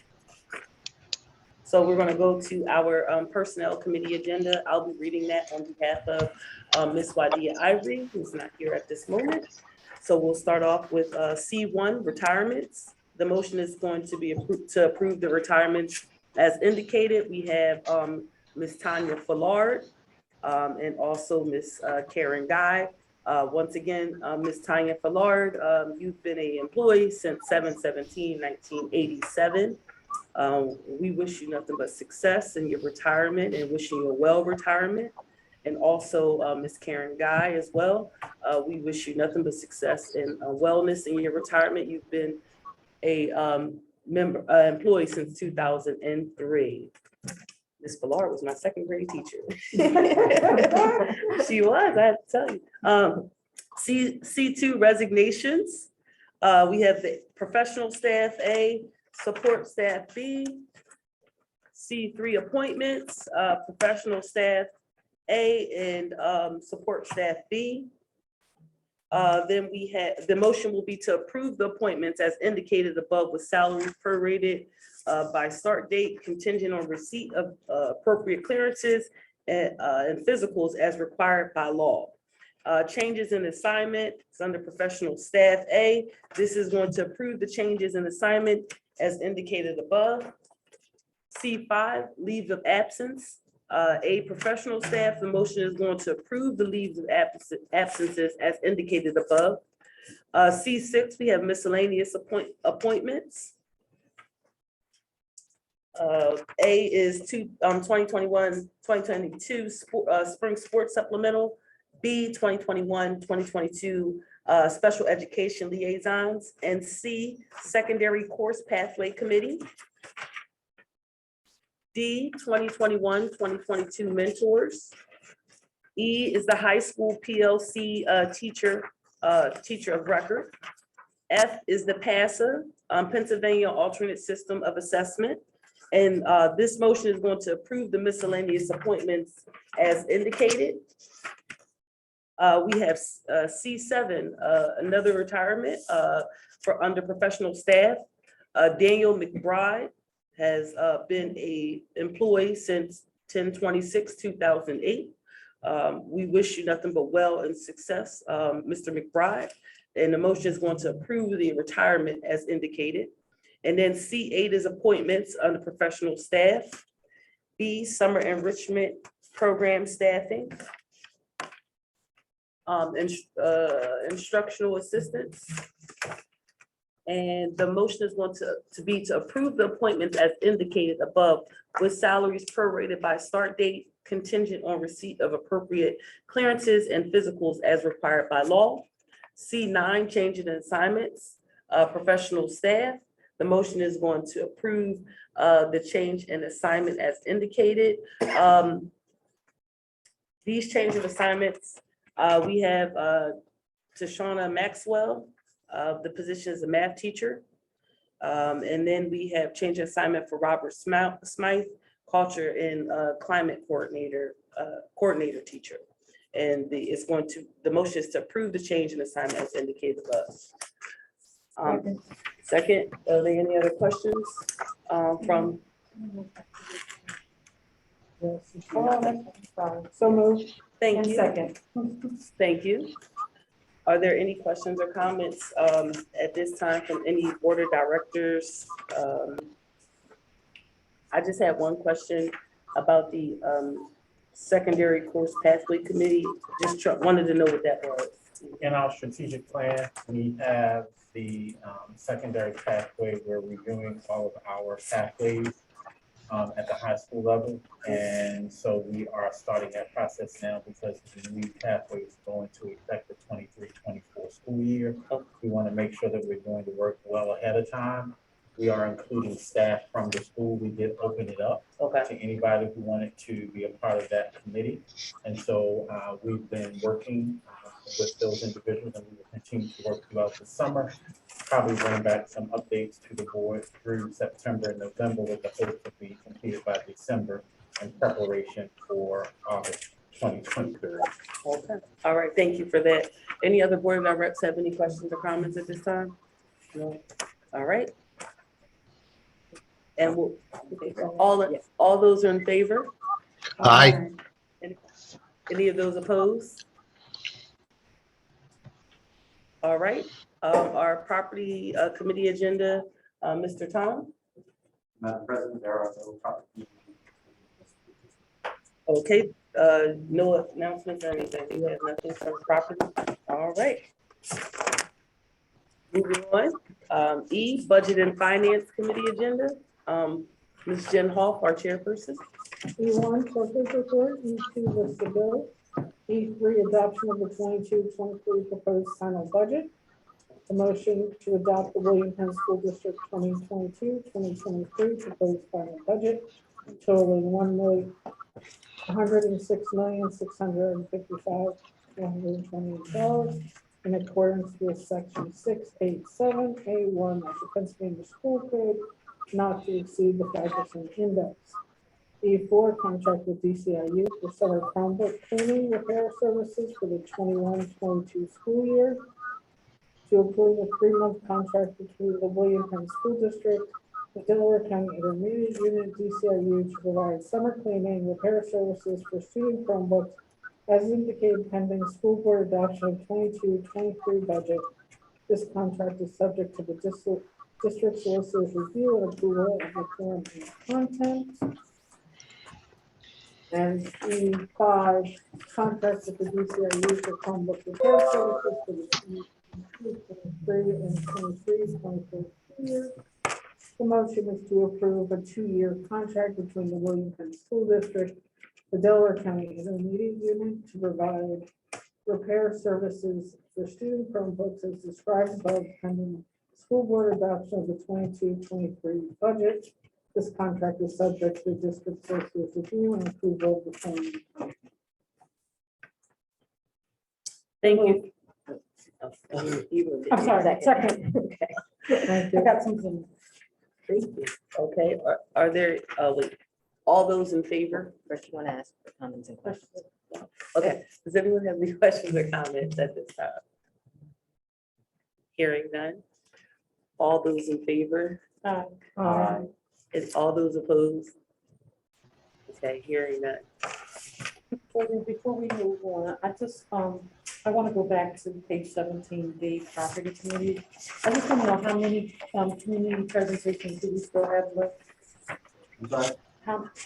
S2: So we're going to go to our Personnel Committee agenda. I'll be reading that on behalf of Ms. Wadia Ivory, who's not here at this moment. So we'll start off with C1, retirements. The motion is going to be to approve the retirements as indicated. We have Ms. Tanya Fallard and also Ms. Karen Guy. Once again, Ms. Tanya Fallard, you've been an employee since 7/17/1987. We wish you nothing but success in your retirement and wishing you a well retirement. And also Ms. Karen Guy as well. We wish you nothing but success and wellness in your retirement. You've been a employee since 2003. Ms. Fallard was my second grade teacher. She was, I have to tell you. C2 resignations. We have the professional staff A, support staff B. C3 appointments, professional staff A and support staff B. Then we have, the motion will be to approve the appointments as indicated above with salaries prorated by start date contingent on receipt of appropriate clearances and physicals as required by law. Changes in assignment, it's under professional staff A. This is going to approve the changes in assignment as indicated above. C5, leaves of absence. A, professional staff, the motion is going to approve the leaves of absences as indicated above. C6, we have miscellaneous appointments. A is 2021-2022 spring sports supplemental. B, 2021-2022 special education liaisons. And C, secondary course pathway committee. D, 2021-2022 mentors. E is the high school PLC teacher of record. F is the PASA, Pennsylvania Alternate System of Assessment. And this motion is going to approve the miscellaneous appointments as indicated. We have C7, another retirement for under professional staff. Daniel McBride has been an employee since 10/26/2008. We wish you nothing but well and success, Mr. McBride. And the motion is going to approve the retirement as indicated. And then C8 is appointments under professional staff. B, summer enrichment program staffing. Instructional assistants. And the motion is going to be to approve the appointments as indicated above with salaries prorated by start date contingent on receipt of appropriate clearances and physicals as required by law. C9, changing in assignments, professional staff. The motion is going to approve the change in assignment as indicated. These change of assignments, we have Tashana Maxwell. The position is a math teacher. And then we have change of assignment for Robert Smythe, culture and climate coordinator coordinator teacher. And the motion is to approve the change in assignment as indicated above. Second, are there any other questions from?
S5: So moved.
S2: Thank
S5: And
S2: you.
S5: second.
S2: Thank you. Are there any questions or comments at this time from any board of directors? I just had one question about the secondary course pathway committee. Just wanted to know what that was.
S10: In our strategic plan, we have the secondary pathway where we're doing all of our pathways at the high school level. And so we are starting that process now because the new pathway is going to affect the 23-24 school year. We want to make sure that we're doing the work well ahead of time. We are including staff from the school. We did open it up to anybody who wanted to be a part of that committee. And so we've been working with those individuals, and we will continue to work throughout the summer. Probably bring back some updates to the board through September and November with the hope to be completed by December in preparation for August 2023.
S2: Okay, all right, thank you for that. Any other board of reps have any questions or comments at this time? No, all right. And we'll, all those are in favor?
S6: Aye.
S2: Any of those opposed? All right, our property committee agenda, Mr. Tom?
S10: Madam President, there are no property.
S2: Okay, no announcements or anything, we have nothing from property, all right. Moving on, E, Budget and Finance Committee agenda, Ms. Jen Hoff, our chairperson.
S5: E1, Treasurer's Report, E2, list of bills, E3, adoption of the 22-23 proposed final budget. The motion to adopt the William Penn School District 2022-2023 proposed final budget totaling $1,106,655,128 in accordance with section 687A1 of the Pennsylvania School Code, not to exceed the 5% index. E4, contract with DCIU for summer Chromebook cleaning repair services for the 21-22 school year. To approve a 3-month contract between the William Penn School District, the Delaware County Intermediate Unit, DCIU, to provide summer cleaning repair services for student Chromebooks as indicated pending school board adoption of 22-23 budget. This contract is subject to the district solicitor's review and approval of the form and content. And E5, contracts with the DCIU for Chromebook repair services for the 23 and 24 year. The motion is to approve a 2-year contract between the William Penn School District, the Delaware County Intermediate Unit, to provide repair services for student Chromebooks as described above pending school board adoption of the 22-23 budget. This contract is subject to district solicitor's review and approval of the form.
S2: Thank you.
S5: I'm sorry, second.
S2: Okay.
S5: I got something.
S2: Thank you. Okay, are there, wait, all those in favor?
S12: First, you want to ask for comments and questions?
S2: Okay, does anyone have any questions or comments at this time? Hearing none. All those in favor? And all those opposed? Okay, hearing none.
S5: Before we move on, I just, I want to go back to page 17, the property committee. I just want to know how many community presentations do we still have left?
S10: I'm sorry?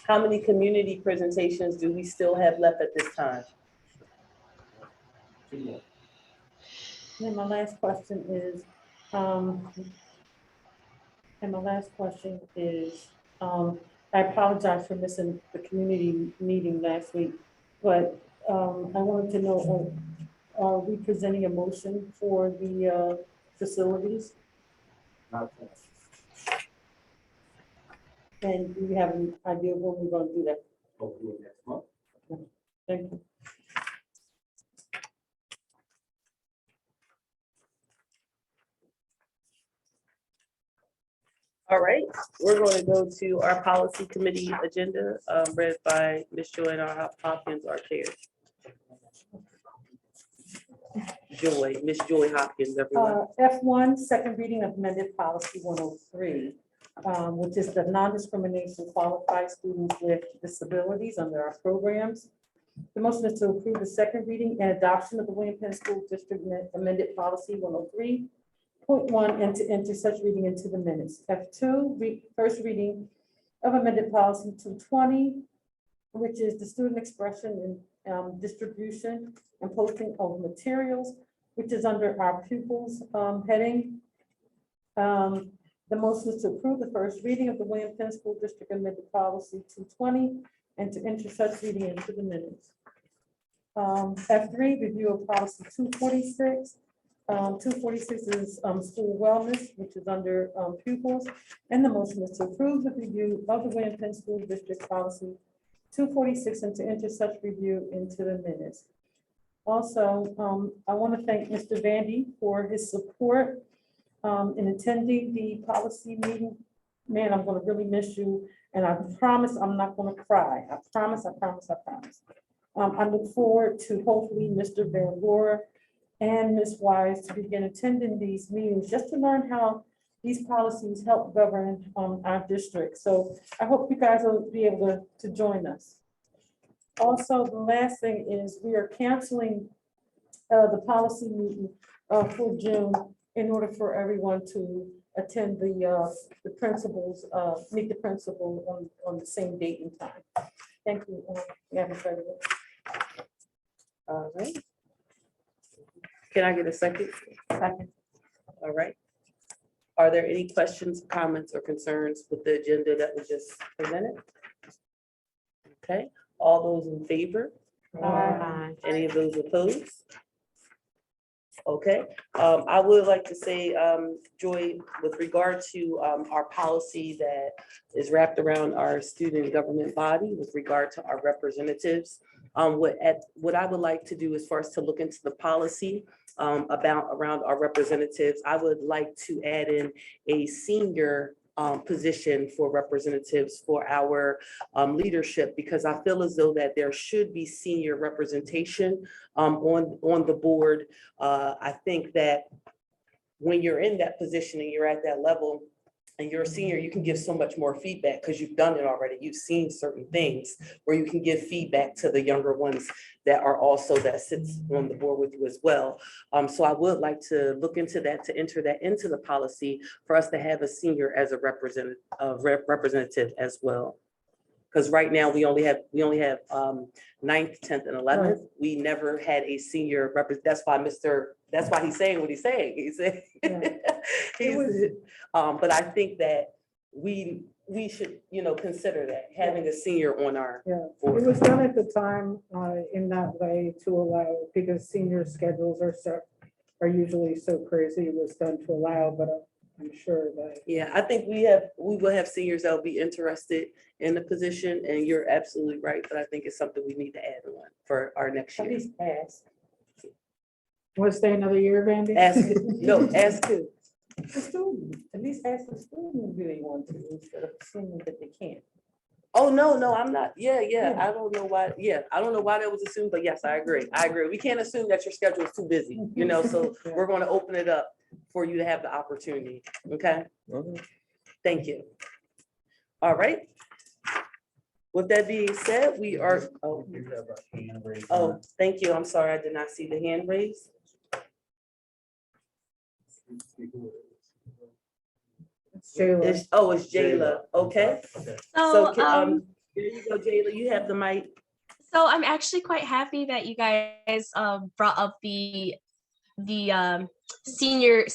S2: How many community presentations do we still have left at this time?
S5: And my last question is, I apologize for missing the community meeting last week, but I wanted to know, are we presenting a motion for the facilities?
S10: Not
S5: And do you have an idea of when we're going to do that?
S10: hopefully next month.
S5: Thank you.
S2: All right, we're going to go to our policy committee agenda, read by Ms. Joy Hopkins, our chair. Miss Joy Hopkins, everyone.
S5: F1, second reading of amended policy 103, which is the non-discrimination qualified students with disabilities under our programs. The motion is to approve the second reading and adoption of the William Penn School District amended policy 103.1 and to enter such reading into the minutes. F2, first reading of amended policy 220, which is the student expression and distribution and posting of materials, which is under our pupils heading. The motion is to approve the first reading of the William Penn School District amended policy 220 and to enter such reading into the minutes. F3, review of policy 246. 246 is school wellness, which is under pupils. And the motion is to approve the review of the William Penn School District policy 246 and to enter such review into the minutes. Also, I want to thank Mr. Vandy for his support in attending the policy meeting. Man, I'm going to really miss you. And I promise I'm not going to cry. I promise, I promise, I promise. I look forward to hopefully Mr. Van Gore and Ms. Wise to begin attending these meetings just to learn how these policies help govern our district. So I hope you guys will be able to join us. Also, the last thing is we are canceling the policy meeting for June in order for everyone to attend the principals, meet the principal on the same date and time. Thank you, Madam President.
S2: All right. Can I get a second?
S5: Second.
S2: All right. Are there any questions, comments, or concerns with the agenda that was just presented? Okay, all those in favor? Any of those opposed? Okay, I would like to say, Joy, with regard to our policy that is wrapped around our student government body with regard to our representatives, what I would like to do is for us to look into the policy around our representatives. I would like to add in a senior position for representatives for our leadership, because I feel as though that there should be senior representation on the board. I think that when you're in that position and you're at that level and you're a senior, you can give so much more feedback because you've done it already. You've seen certain things where you can give feedback to the younger ones that are also that sits on the board with you as well. So I would like to look into that, to enter that into the policy for us to have a senior as a representative as well. Because right now we only have 9th, 10th, and 11th. We never had a senior That's why he's saying what he's saying. He said, but I think that we should, consider that having a senior on our board.
S5: It was done at the time in that way to allow, because senior schedules are usually so crazy. It was done to allow, but I'm sure that.
S2: Yeah, I think we will have seniors that will be interested in the position, and you're absolutely right, but I think it's something we need to add on for our next year.
S5: At least ask. Want to stay another year, Randy?
S2: Ask who?
S5: The student, at least ask the student if they want to, instead of assuming that they can't.
S2: Oh, no, I'm not. Yeah. I don't know why. Yeah, I don't know why that was assumed, but yes, I agree. We can't assume that your schedule is too busy, so we're going to open it up for you to have the opportunity. Okay. Thank you. All right. With that being said, we are, thank you. I'm sorry. I did not see the hand raised.
S5: It's Jayla.
S2: It's Jayla. Okay. So there you go, Jayla. You have the mic.
S9: So I'm actually quite happy that you guys brought up the senior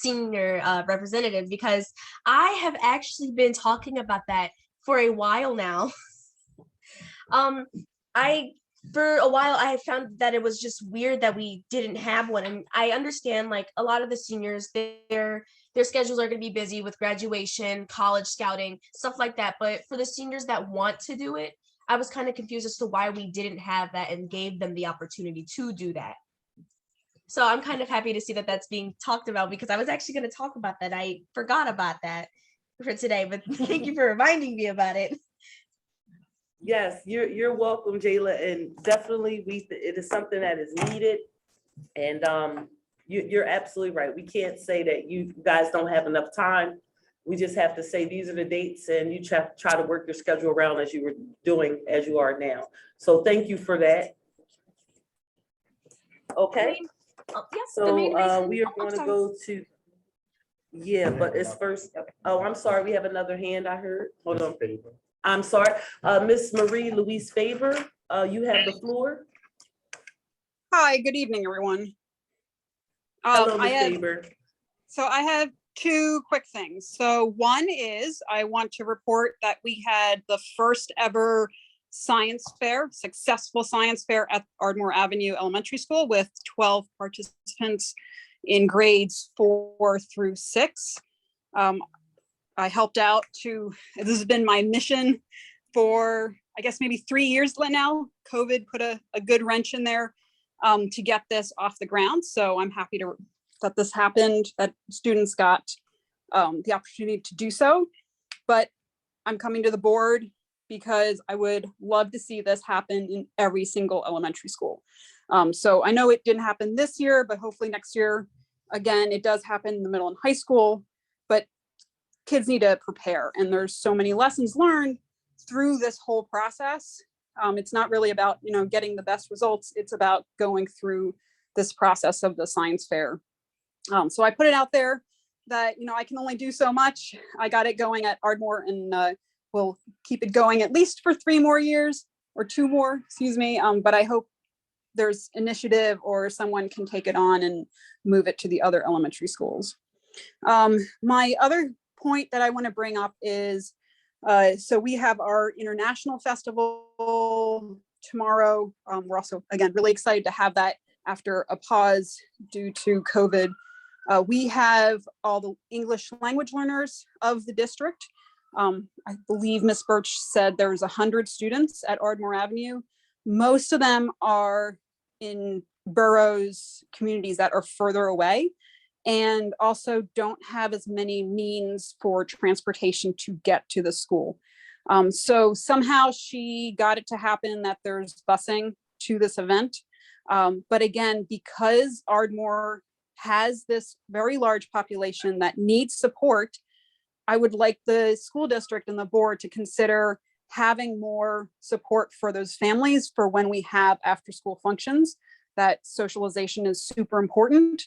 S9: representative, because I have actually been talking about that for a while now. For a while I found that it was just weird that we didn't have one, and I understand like a lot of the seniors, their schedules are going to be busy with graduation, college scouting, stuff like that, but for the seniors that want to do it, I was kind of confused as to why we didn't have that and gave them the opportunity to do that. So I'm kind of happy to see that that's being talked about, because I was actually going to talk about that. I forgot about that. for today, but thank you for reminding me about it.
S2: Yes, you're welcome, Jayla, and definitely it is something that is needed. And you're absolutely right. We can't say that you guys don't have enough time. We just have to say these are the dates, and you try to work your schedule around as you were doing as you are now. So thank you for that. Okay,
S9: Yes,
S2: so
S9: the main reason.
S2: we are
S9: I'm
S2: going to
S9: sorry.
S2: go to, yeah, but it's first. Oh, I'm sorry. We have another hand I heard. Hold on. I'm sorry. Miss Marie Louise Faber, you have the floor.
S13: Hi, good evening, everyone.
S2: Hello, Ms. Faber.
S13: I have two quick things. So one is I want to report that we had the first ever science fair, successful science fair at Ardmore Avenue Elementary School with 12 participants in grades 4 through 6. I helped out this has been my mission for, I guess, maybe 3 years now. COVID put a good wrench in there to get this off the ground. So I'm happy that this happened, that students got the opportunity to do so. But I'm coming to the board because I would love to see this happen in every single elementary school. So I know it didn't happen this year, but hopefully next year, again, it does happen in the middle and high school, but kids need to prepare. And there's so many lessons learned through this whole process. It's not really about, getting the best results. It's about going through this process of the science fair. So I put it out there that, I can only do so much. I got it going at Ardmore, and we'll keep it going at least for 3 more years or 2 more, excuse me. But I hope there's initiative or someone can take it on and move it to the other elementary schools. My other point that I want to bring up is, so we have our International Festival tomorrow. We're also, again, really excited to have that after a pause due to COVID. We have all the English language learners of the district. I believe Ms. Birch said there's 100 students at Ardmore Avenue. Most of them are in boroughs, communities that are further away, and also don't have as many means for transportation to get to the school. So somehow she got it to happen that there's busing to this event. But again, because Ardmore has this very large population that needs support, I would like the school district and the board to consider having more support for those families for when we have after school functions. That socialization is super important.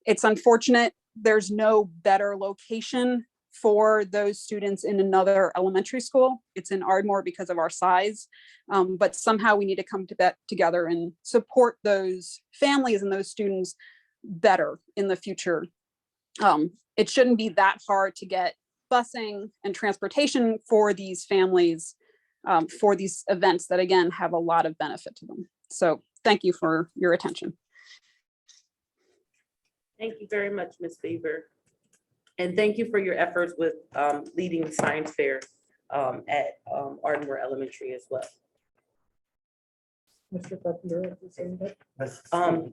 S13: It's unfortunate there's no better location for those students in another elementary school. It's in Ardmore because of our size, but somehow we need to come together and support those families and those students better in the future. It shouldn't be that hard to get busing and transportation for these families for these events that, again, have a lot of benefit to them. So thank you for your attention.
S2: Thank you very much, Ms. Faber. And thank you for your efforts with leading the science fair at Ardmore Elementary as well.
S5: Mr. Carpenter,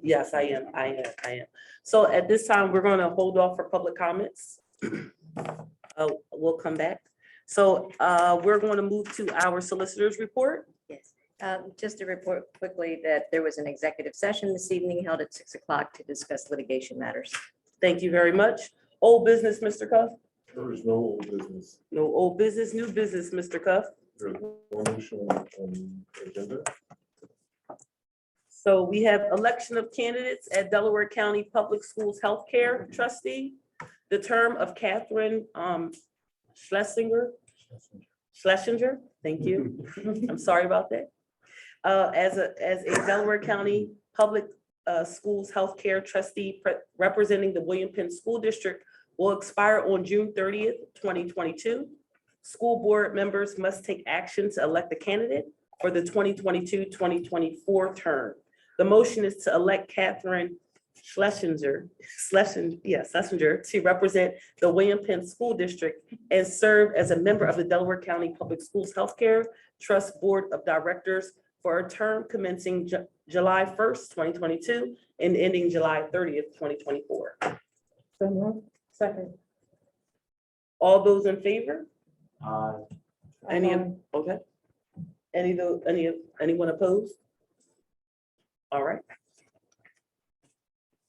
S2: Yes, I am. So at this time, we're going to hold off for public comments. We'll come back. So we're going to move to our solicitor's report.
S12: Yes, just to report quickly that there was an executive session this evening held at 6 o'clock to discuss litigation matters.
S2: Thank you very much. Old business, Mr. Cuff?
S3: There is no old business.
S2: No old business, new business, Mr. Cuff.
S3: There's one issue on the agenda.
S2: So we have election of candidates at Delaware County Public Schools Healthcare Trustee. The term of Catherine Schlesinger, thank you. I'm sorry about that. As a Delaware County Public Schools Healthcare Trustee representing the William Penn School District will expire on June 30th, 2022. School board members must take action to elect a candidate for the 2022-2024 term. The motion is to elect Catherine Schlesinger to represent the William Penn School District and serve as a member of the Delaware County Public Schools Healthcare Trust Board of Directors for a term commencing July 1st, 2022 and ending July 30th, 2024.
S5: Second.
S2: All those in favor? Any,
S5: Aye.
S2: okay. Anyone opposed? All right.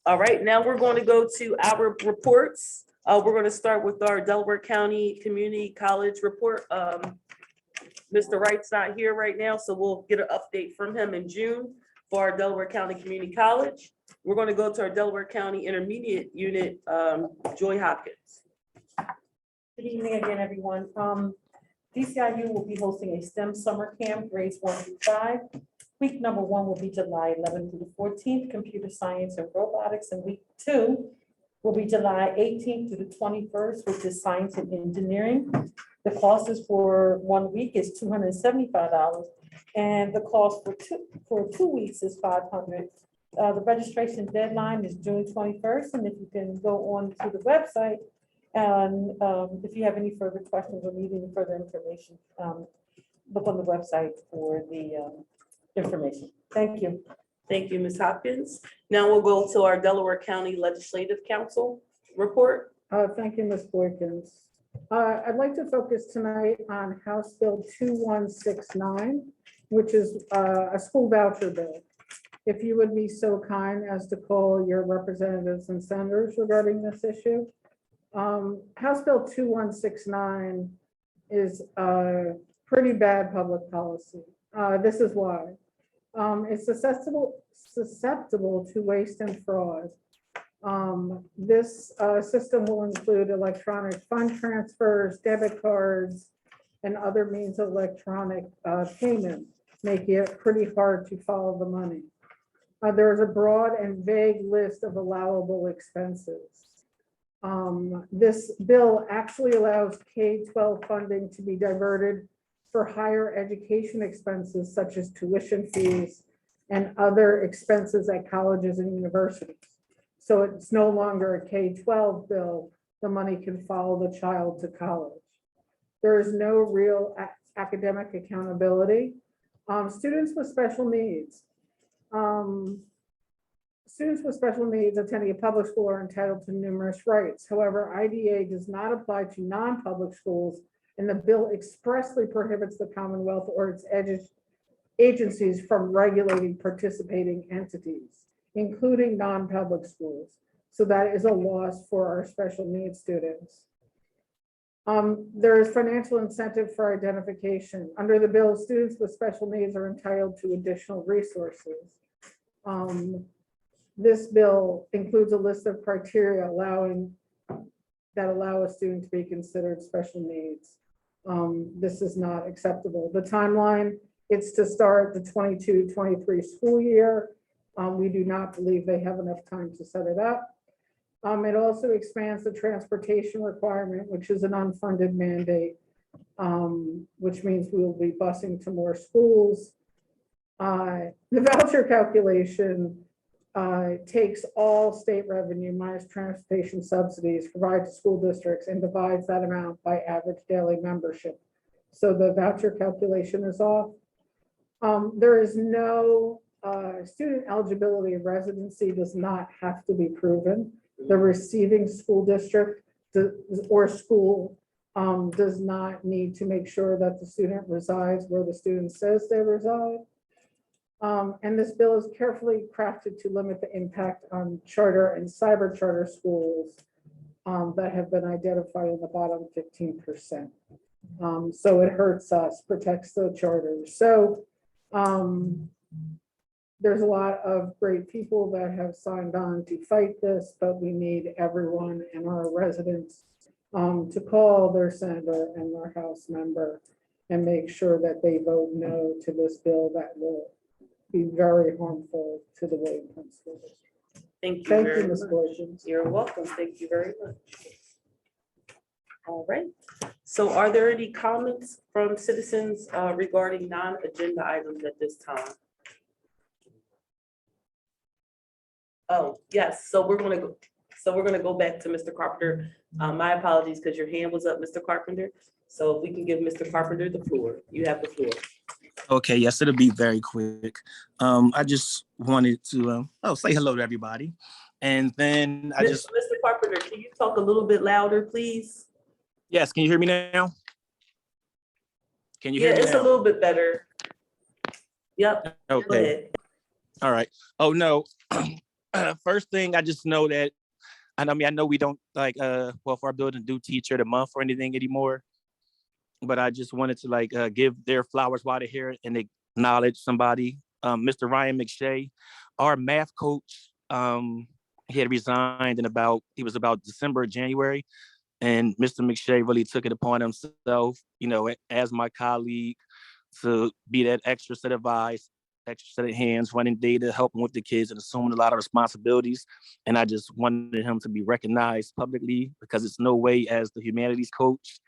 S2: All right, now we're going to go to our reports. We're going to start with our Delaware County Community College report. Mr. Wright's not here right now, so we'll get an update from him in June for our Delaware County Community College. We're going to go to our Delaware County Intermediate Unit, Joy Hopkins.
S5: Good evening again, everyone. DCIU will be hosting a STEM summer camp, grades 1 through 5. Week number 1 will be July 11th through the 14th, computer science and robotics, and week 2 will be July 18th through the 21st, which is science and engineering. The cost is for 1 week is $275, and the cost for 2 weeks is $500. The registration deadline is June 21st, and if you can go on to the website, and if you have any further questions or need any further information, look on the website for the information. Thank you.
S2: Thank you, Ms. Hopkins. Now we'll go to our Delaware County Legislative Council report.
S5: Thank you, Ms. Boykins. I'd like to focus tonight on House Bill 2169, which is a school voucher bill. If you would be so kind as to call your representatives and senators regarding this issue. House Bill 2169 is a pretty bad public policy. This is why. It's susceptible to waste and fraud. This system will include electronic fund transfers, debit cards, and other means of electronic payment, making it pretty hard to follow the money. There is a broad and vague list of allowable expenses. This bill actually allows K-12 funding to be diverted for higher education expenses such as tuition fees and other expenses at colleges and universities. So it's no longer a K-12 bill. The money can follow the child to college. There is no real academic accountability. Students with special needs. Students with special needs attending a public school are entitled to numerous rights. However, IDA does not apply to non-public schools, and the bill expressly prohibits the Commonwealth or its agencies from regulating participating entities, including non-public schools. So that is a loss for our special needs students. There is financial incentive for identification. Under the bill, students with special needs are entitled to additional resources. This bill includes a list of criteria that allow a student to be considered special needs. This is not acceptable. The timeline, it's to start the 22-23 school year. We do not believe they have enough time to set it up. It also expands the transportation requirement, which is an unfunded mandate, which means we will be busing to more schools. The voucher calculation takes all state revenue minus transportation subsidies provided to school districts and divides that amount by average daily membership. So the voucher calculation is off. There is no student eligibility of residency does not have to be proven. The receiving school district or school does not need to make sure that the student resides where the student says they reside. And this bill is carefully crafted to limit the impact on charter and cyber charter schools that have been identified in the bottom 15%. So it hurts us, protects the charters. So there's a lot of great people that have signed on to fight this, but we need everyone and our residents to call their senator and their House member and make sure that they vote no to this bill that will be very harmful to the Williamson School District.
S2: Thank you
S5: Thank
S2: very
S5: you, Ms.
S2: much.
S5: Boykins.
S2: You're welcome. Thank you very much. All right. So are there any comments from citizens regarding non-agenda items at this time? Oh, yes. So we're going to go back to Mr. Carpenter. My apologies because your hand was up, Mr. Carpenter. So if we can give Mr. Carpenter the floor. You have the floor.
S14: Okay, yes, it'll be very quick. I just wanted to say hello to everybody. And then
S2: Mr. Carpenter, can you talk a little bit louder, please?
S14: Yes, can you hear me now? Can you
S2: Yeah,
S14: hear me
S2: it's a
S14: now?
S2: little bit better. Yep, go
S14: Okay,
S2: ahead.
S14: all right. Oh, no. First thing, I just know that, and I mean, I know we don't like, well, for our building do teacher of the month or anything anymore, but I just wanted to like give their flowers while they're here and acknowledge somebody. Mr. Ryan McShay, our math coach, he had resigned he was about December, January. And Mr. McShay really took it upon himself, you know, as my colleague, to be that extra set of eyes, extra set of hands, running data, helping with the kids and assuming a lot of responsibilities. And I just wanted him to be recognized publicly because it's no way as the humanities coach,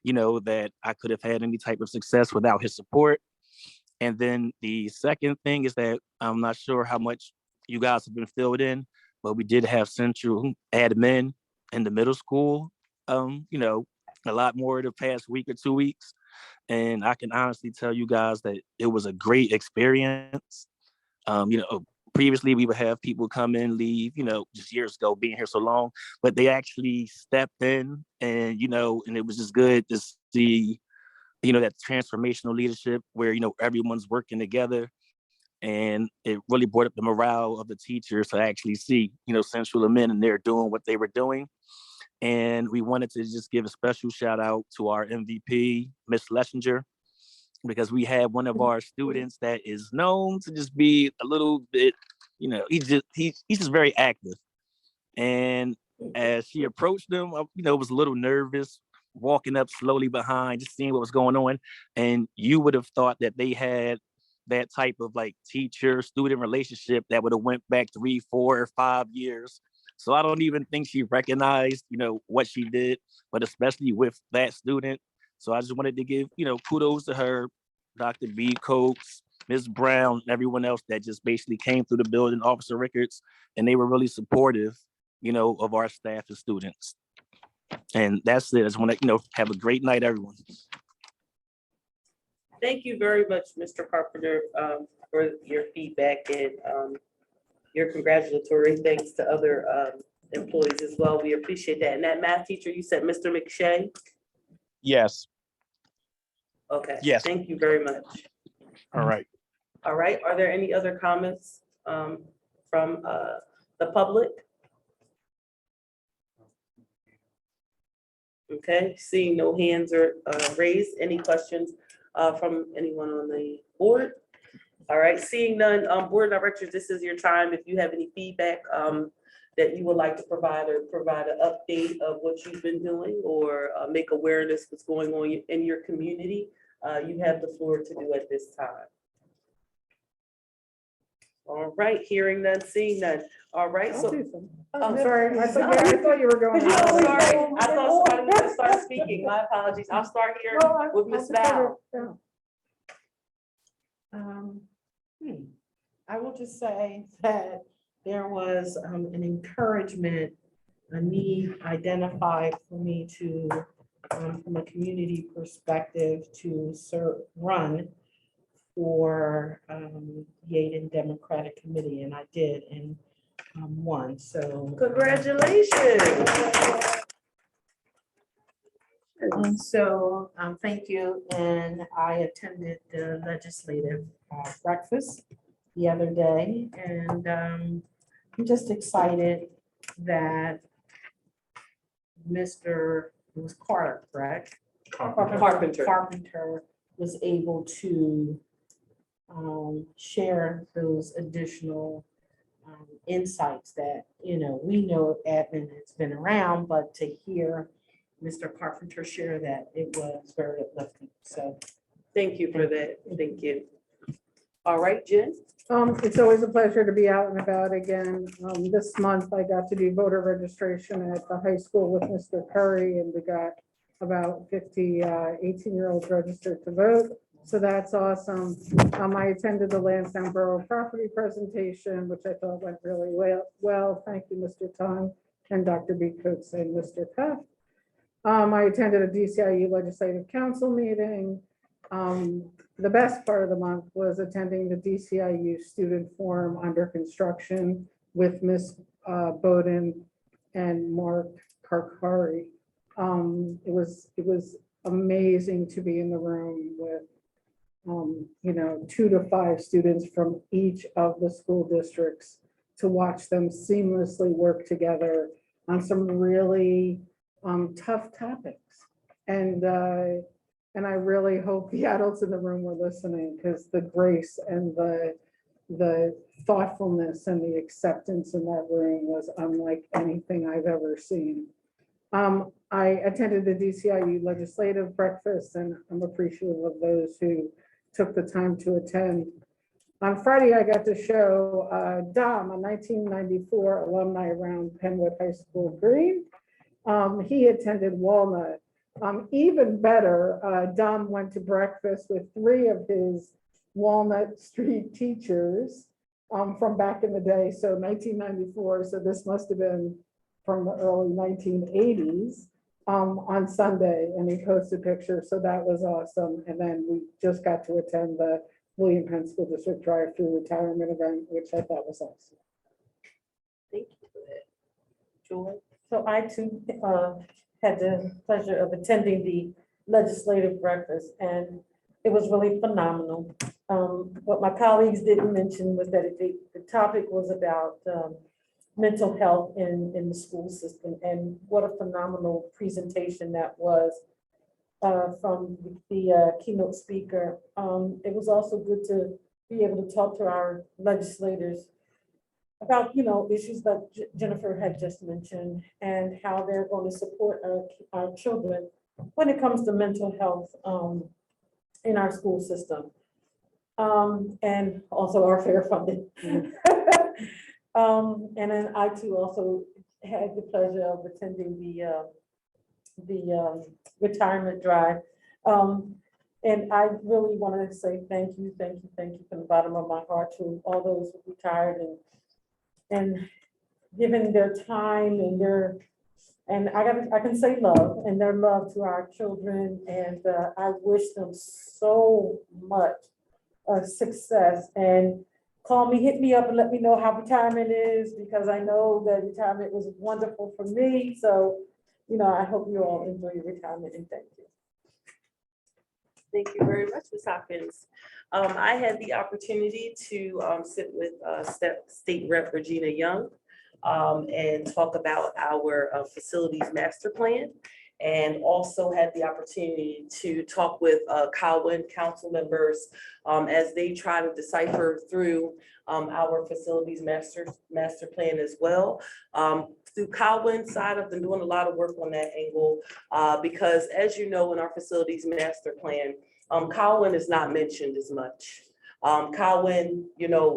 S14: you know, that I could have had any type of success without his support. And then the second thing is that I'm not sure how much you guys have been filled in, but we did have central admin in the middle school, you know, a lot more the past week or 2 weeks. And I can honestly tell you guys that it was a great experience. You know, previously we would have people come in, leave, you know, just years ago being here so long, but they actually stepped in and, you know, and it was just good to see, you know, that transformational leadership where, you know, everyone's working together. And it really brought up the morale of the teachers to actually see, you know, Central men and they're doing what they were doing. And we wanted to just give a special shout out to our MVP, Miss Lessinger, because we had one of our students that is known to just be a little bit, you know, he's just very active. And as she approached them, you know, was a little nervous, walking up slowly behind, just seeing what was going on. And you would have thought that they had that type of like teacher student relationship that would have went back 3, 4, or 5 years. So I don't even think she recognized, you know, what she did, but especially with that student. So I just wanted to give, you know, kudos to her, Dr. B. Coates, Ms. Brown, and everyone else that just basically came through the building, Officer Rickards, and they were really supportive, you know, of our staff and students. And that's it. I just want to, you know, have a great night, everyone.
S2: Thank you very much, Mr. Carpenter, for your feedback and your congratulatory thanks to other employees as well. We appreciate that. And that math teacher, you said Mr. McShay?
S14: Yes.
S2: Okay.
S14: Yes.
S2: Thank you very much.
S14: All right.
S2: All right. Are there any other comments from the public? Okay, seeing no hands are raised. Any questions from anyone on the board? All right, seeing none, board directors, this is your time. If you have any feedback that you would like to provide or provide an update of what you've been doing or make awareness what's going on in your community, you have the floor to do at this time. All right, hearing none, seeing none. All right, so.
S5: I'm sorry, I thought you were going.
S2: I'm sorry, I thought somebody was gonna start speaking. My apologies. I'll start here with Ms. Val.
S5: I will just say that there was an encouragement, a need identified for me to, from a community perspective, to run for Yaden Democratic Committee, and I did, and won. So
S2: congratulations.
S5: So thank you. And I attended the legislative breakfast the other day, and I'm just excited that it was Carter, correct? Carpenter was able to share those additional insights that, you know, we know admin has been around, but to hear Mr. Carpenter share that, it was very uplifting. So
S2: thank you for that. Thank you. All right, Jen.
S15: It's always a pleasure to be out and about again. This month I got to do voter registration at the high school with Mr. Curry, and we got about 50 18-year-olds registered to vote. So that's awesome. I attended the Lansdowne Borough property presentation, which I thought went really well. Thank you, Mr. Tong and Dr. B. Coates and Mr. Peff. I attended a DCIU Legislative Council meeting. The best part of the month was attending the DCIU Student Forum under construction with Ms. Bowden and Mark Karkari. It was amazing to be in the room with, 2 to 5 students from each of the school districts to watch them seamlessly work together on some really tough topics. And I really hope the adults in the room were listening, because the grace and the thoughtfulness and the acceptance in that room was unlike anything I've ever seen. I attended the DCIU legislative breakfast, and I'm appreciative of those who took the time to attend. On Friday, I got to show Dom, a 1994 alumni around Pennwood High School Green. He attended Walnut. Even better, Dom went to breakfast with 3 of his Walnut Street teachers from back in the day, so 1994, so this must have been from the early 1980s, on Sunday, and he posted pictures, so that was awesome. And then we just got to attend the William Penn School District drive-through retirement event, which I thought was awesome.
S2: Thank you for that. Joy?
S16: So I too had the pleasure of attending the legislative breakfast, and it was really phenomenal. What my colleagues didn't mention was that the topic was about mental health in the school system, and what a phenomenal presentation that was from the keynote speaker. It was also good to be able to talk to our legislators about, issues that Jennifer had just mentioned, and how they're going to support our children when it comes to mental health in our school system. And also our fair funding. And then I too also had the pleasure of attending the retirement drive. And I really want to say thank you from the bottom of my heart to all those who retired and giving their time and I can say love, and their love to our children. And I wish them so much success. And hit me up and let me know how retirement is, because I know that retirement was wonderful for me. So, I hope you all enjoy your retirement, and thank you.
S2: Thank you very much, Ms. Hopkins. I had the opportunity to sit with State Rep Regina Young and talk about our facilities master plan, and also had the opportunity to talk with Colwyn council members as they try to decipher through our facilities master plan as well. Through Colwyn's side, I've been doing a lot of work on that angle because, as you know, in our facilities master plan, Colwyn is not mentioned as much. Colwyn,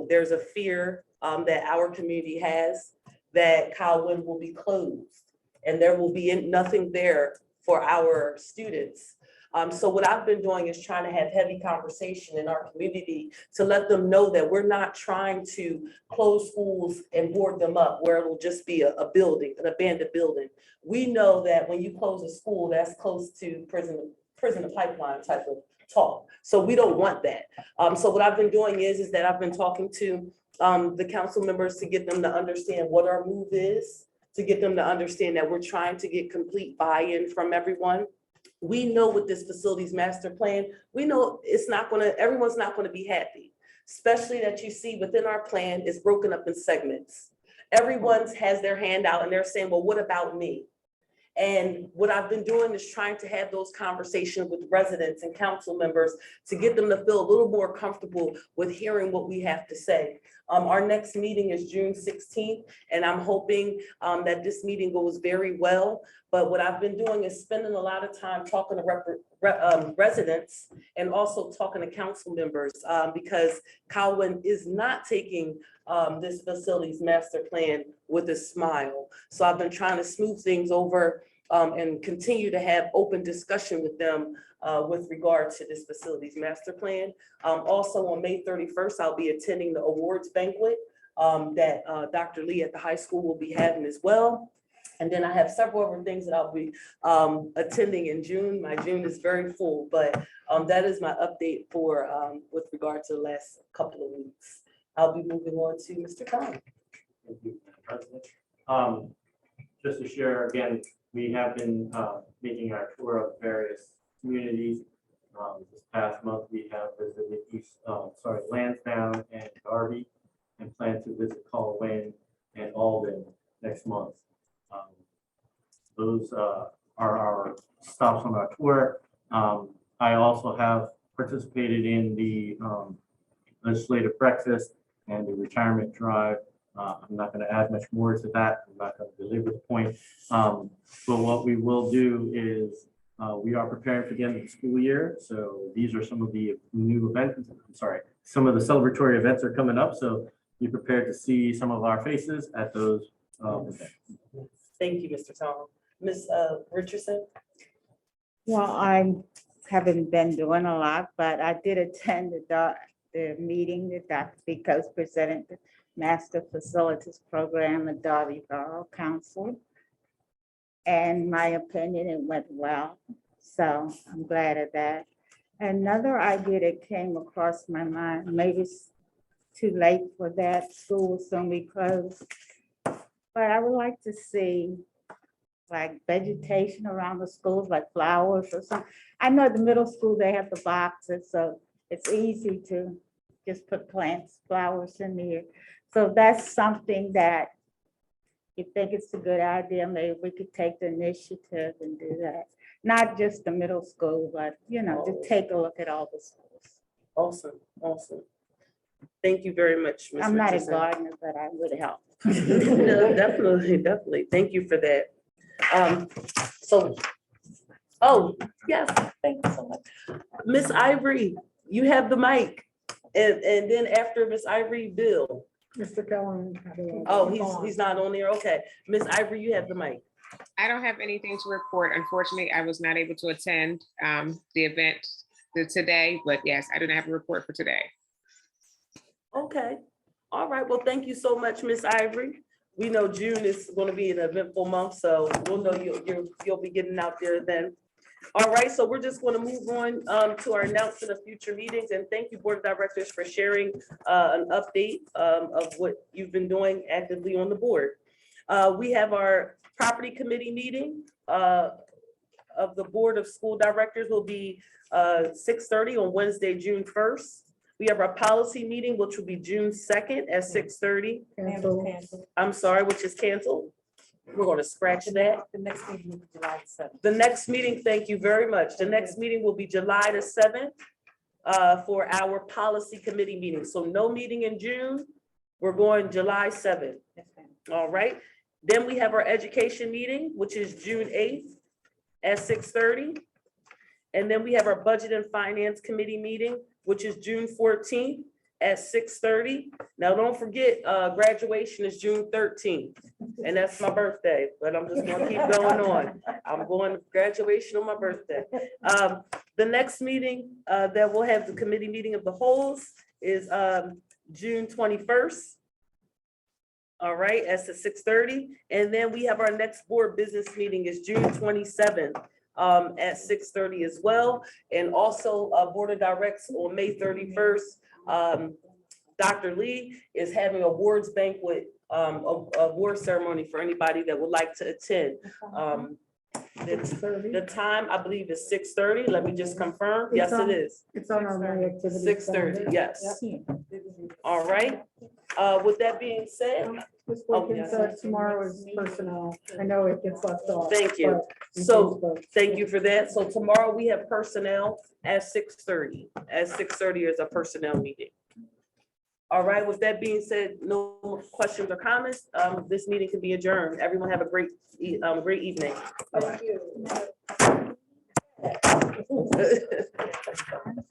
S2: there's a fear that our community has that Colwyn will be closed and there will be nothing there for our students. So what I've been doing is trying to have heavy conversation in our community to let them know that we're not trying to close schools and board them up where it'll just be a building, an abandoned building. We know that when you close a school, that's close to prison pipeline type of talk. So we don't want that. So what I've been doing is that I've been talking to the council members to get them to understand what our move is, to get them to understand that we're trying to get complete buy-in from everyone. We know with this facilities master plan, we know everyone's not gonna be happy, especially that you see within our plan is broken up in segments. Everyone has their hand out and they're saying, well, what about me? And what I've been doing is trying to have those conversations with residents and council members to get them to feel a little more comfortable with hearing what we have to say. Our next meeting is June 16th, and I'm hoping that this meeting goes very well. But what I've been doing is spending a lot of time talking to residents and also talking to council members because Colwyn is not taking this facilities master plan with a smile. So I've been trying to smooth things over and continue to have open discussion with them with regard to this facilities master plan. Also on May 31st, I'll be attending the awards banquet that Dr. Lee at the high school will be having as well. And then I have several other things that I'll be attending in June. My June is very full, but that is my update for with regard to the last couple of weeks. I'll be moving on to Mr. Collins.
S10: Thank you, Madam President. Just to share again, We have been making our tour of various communities. This past month, we have visited Lansdowne and Darby, and plan to visit Colwyn and Alden next month. Those are our stops on our tour. I also have participated in the legislative breakfast and the retirement drive. I'm not going to add much more to that. I'm not going to belabor the point. But what we will do is we are preparing for the end of the school year. So these are some of the new events. I'm sorry, some of the celebratory events are coming up. So be prepared to see some of our faces at those events.
S2: Thank you, Mr. Tom. Ms. Richardson?
S11: Well, I haven't been doing a lot, but I did attend the meeting that Dr. Because presented the Master Facilities Program at Darby Borough Council. And my opinion, it went well. So I'm glad of that. Another idea that came across my mind, maybe it's too late for that, school will soon be closed. But I would like to see like vegetation around the schools, like flowers or something. I know at the middle school, they have the boxes, so it's easy to just put plants, flowers in there. So that's something that you think it's a good idea, maybe we could take the initiative and do that. Not just the middle school, but, to take a look at all the schools.
S2: Awesome, awesome. Thank you very much, Ms.
S11: I'm not a
S2: Richardson.
S11: gardener, but I would help.
S2: No, definitely. Thank you for that. Yes, thank you so much. Miss Ivory, you have the mic. And then after Miss Ivory, Bill.
S15: Mr. Kellum.
S2: Oh, he's not on there. Okay. Miss Ivory, you have the mic.
S17: I don't have anything to report. Unfortunately, I was not able to attend the event today, but yes, I do not have a report for today.
S2: Okay. All right. Well, thank you so much, Miss Ivory. We know June is going to be an eventful month, so we'll know you'll be getting out there then. All right, so we're just going to move on to our announcement of future meetings, and thank you, Board of Directors, for sharing an update of what you've been doing actively on the board. We have our property committee meeting of the Board of School Directors will be 6:30 on Wednesday, June 1st. We have our policy meeting, which will be June 2nd at 6:30. I'm sorry, which is canceled. We're going to scratch that.
S12: The next meeting will be July 7th.
S2: The next meeting, thank you very much. The next meeting will be July the 7th for our policy committee meeting. So no meeting in June. We're going July 7th. All right. Then we have our education meeting, which is June 8th at 6:30. And then we have our budget and finance committee meeting, which is June 14th at 6:30. Now, don't forget, graduation is June 13th, and that's my birthday, but I'm just gonna keep going on. I'm going to graduation on my birthday. The next meeting that we'll have, the committee meeting of the wholes, is June 21st. All right, at 6:30. And then we have our next board business meeting is June 27th. At 6:30 as well. And also Board of Directors on May 31st, Dr. Lee is having awards banquet, award ceremony for anybody that would like to attend. The time, I believe, is 6:30. Let me just confirm. Yes, it is.
S15: It's on our May activity.
S2: 6:30, yes. All right. With that being said.
S15: Ms. Wilkins said tomorrow is personnel. I know it gets left off.
S2: Thank you.
S15: but-
S2: So thank you for that. So tomorrow we have personnel at 6:30. At 6:30 is a personnel meeting. All right, with that being said, no more questions or comments. This meeting can be adjourned. Everyone have a great evening. Bye-bye.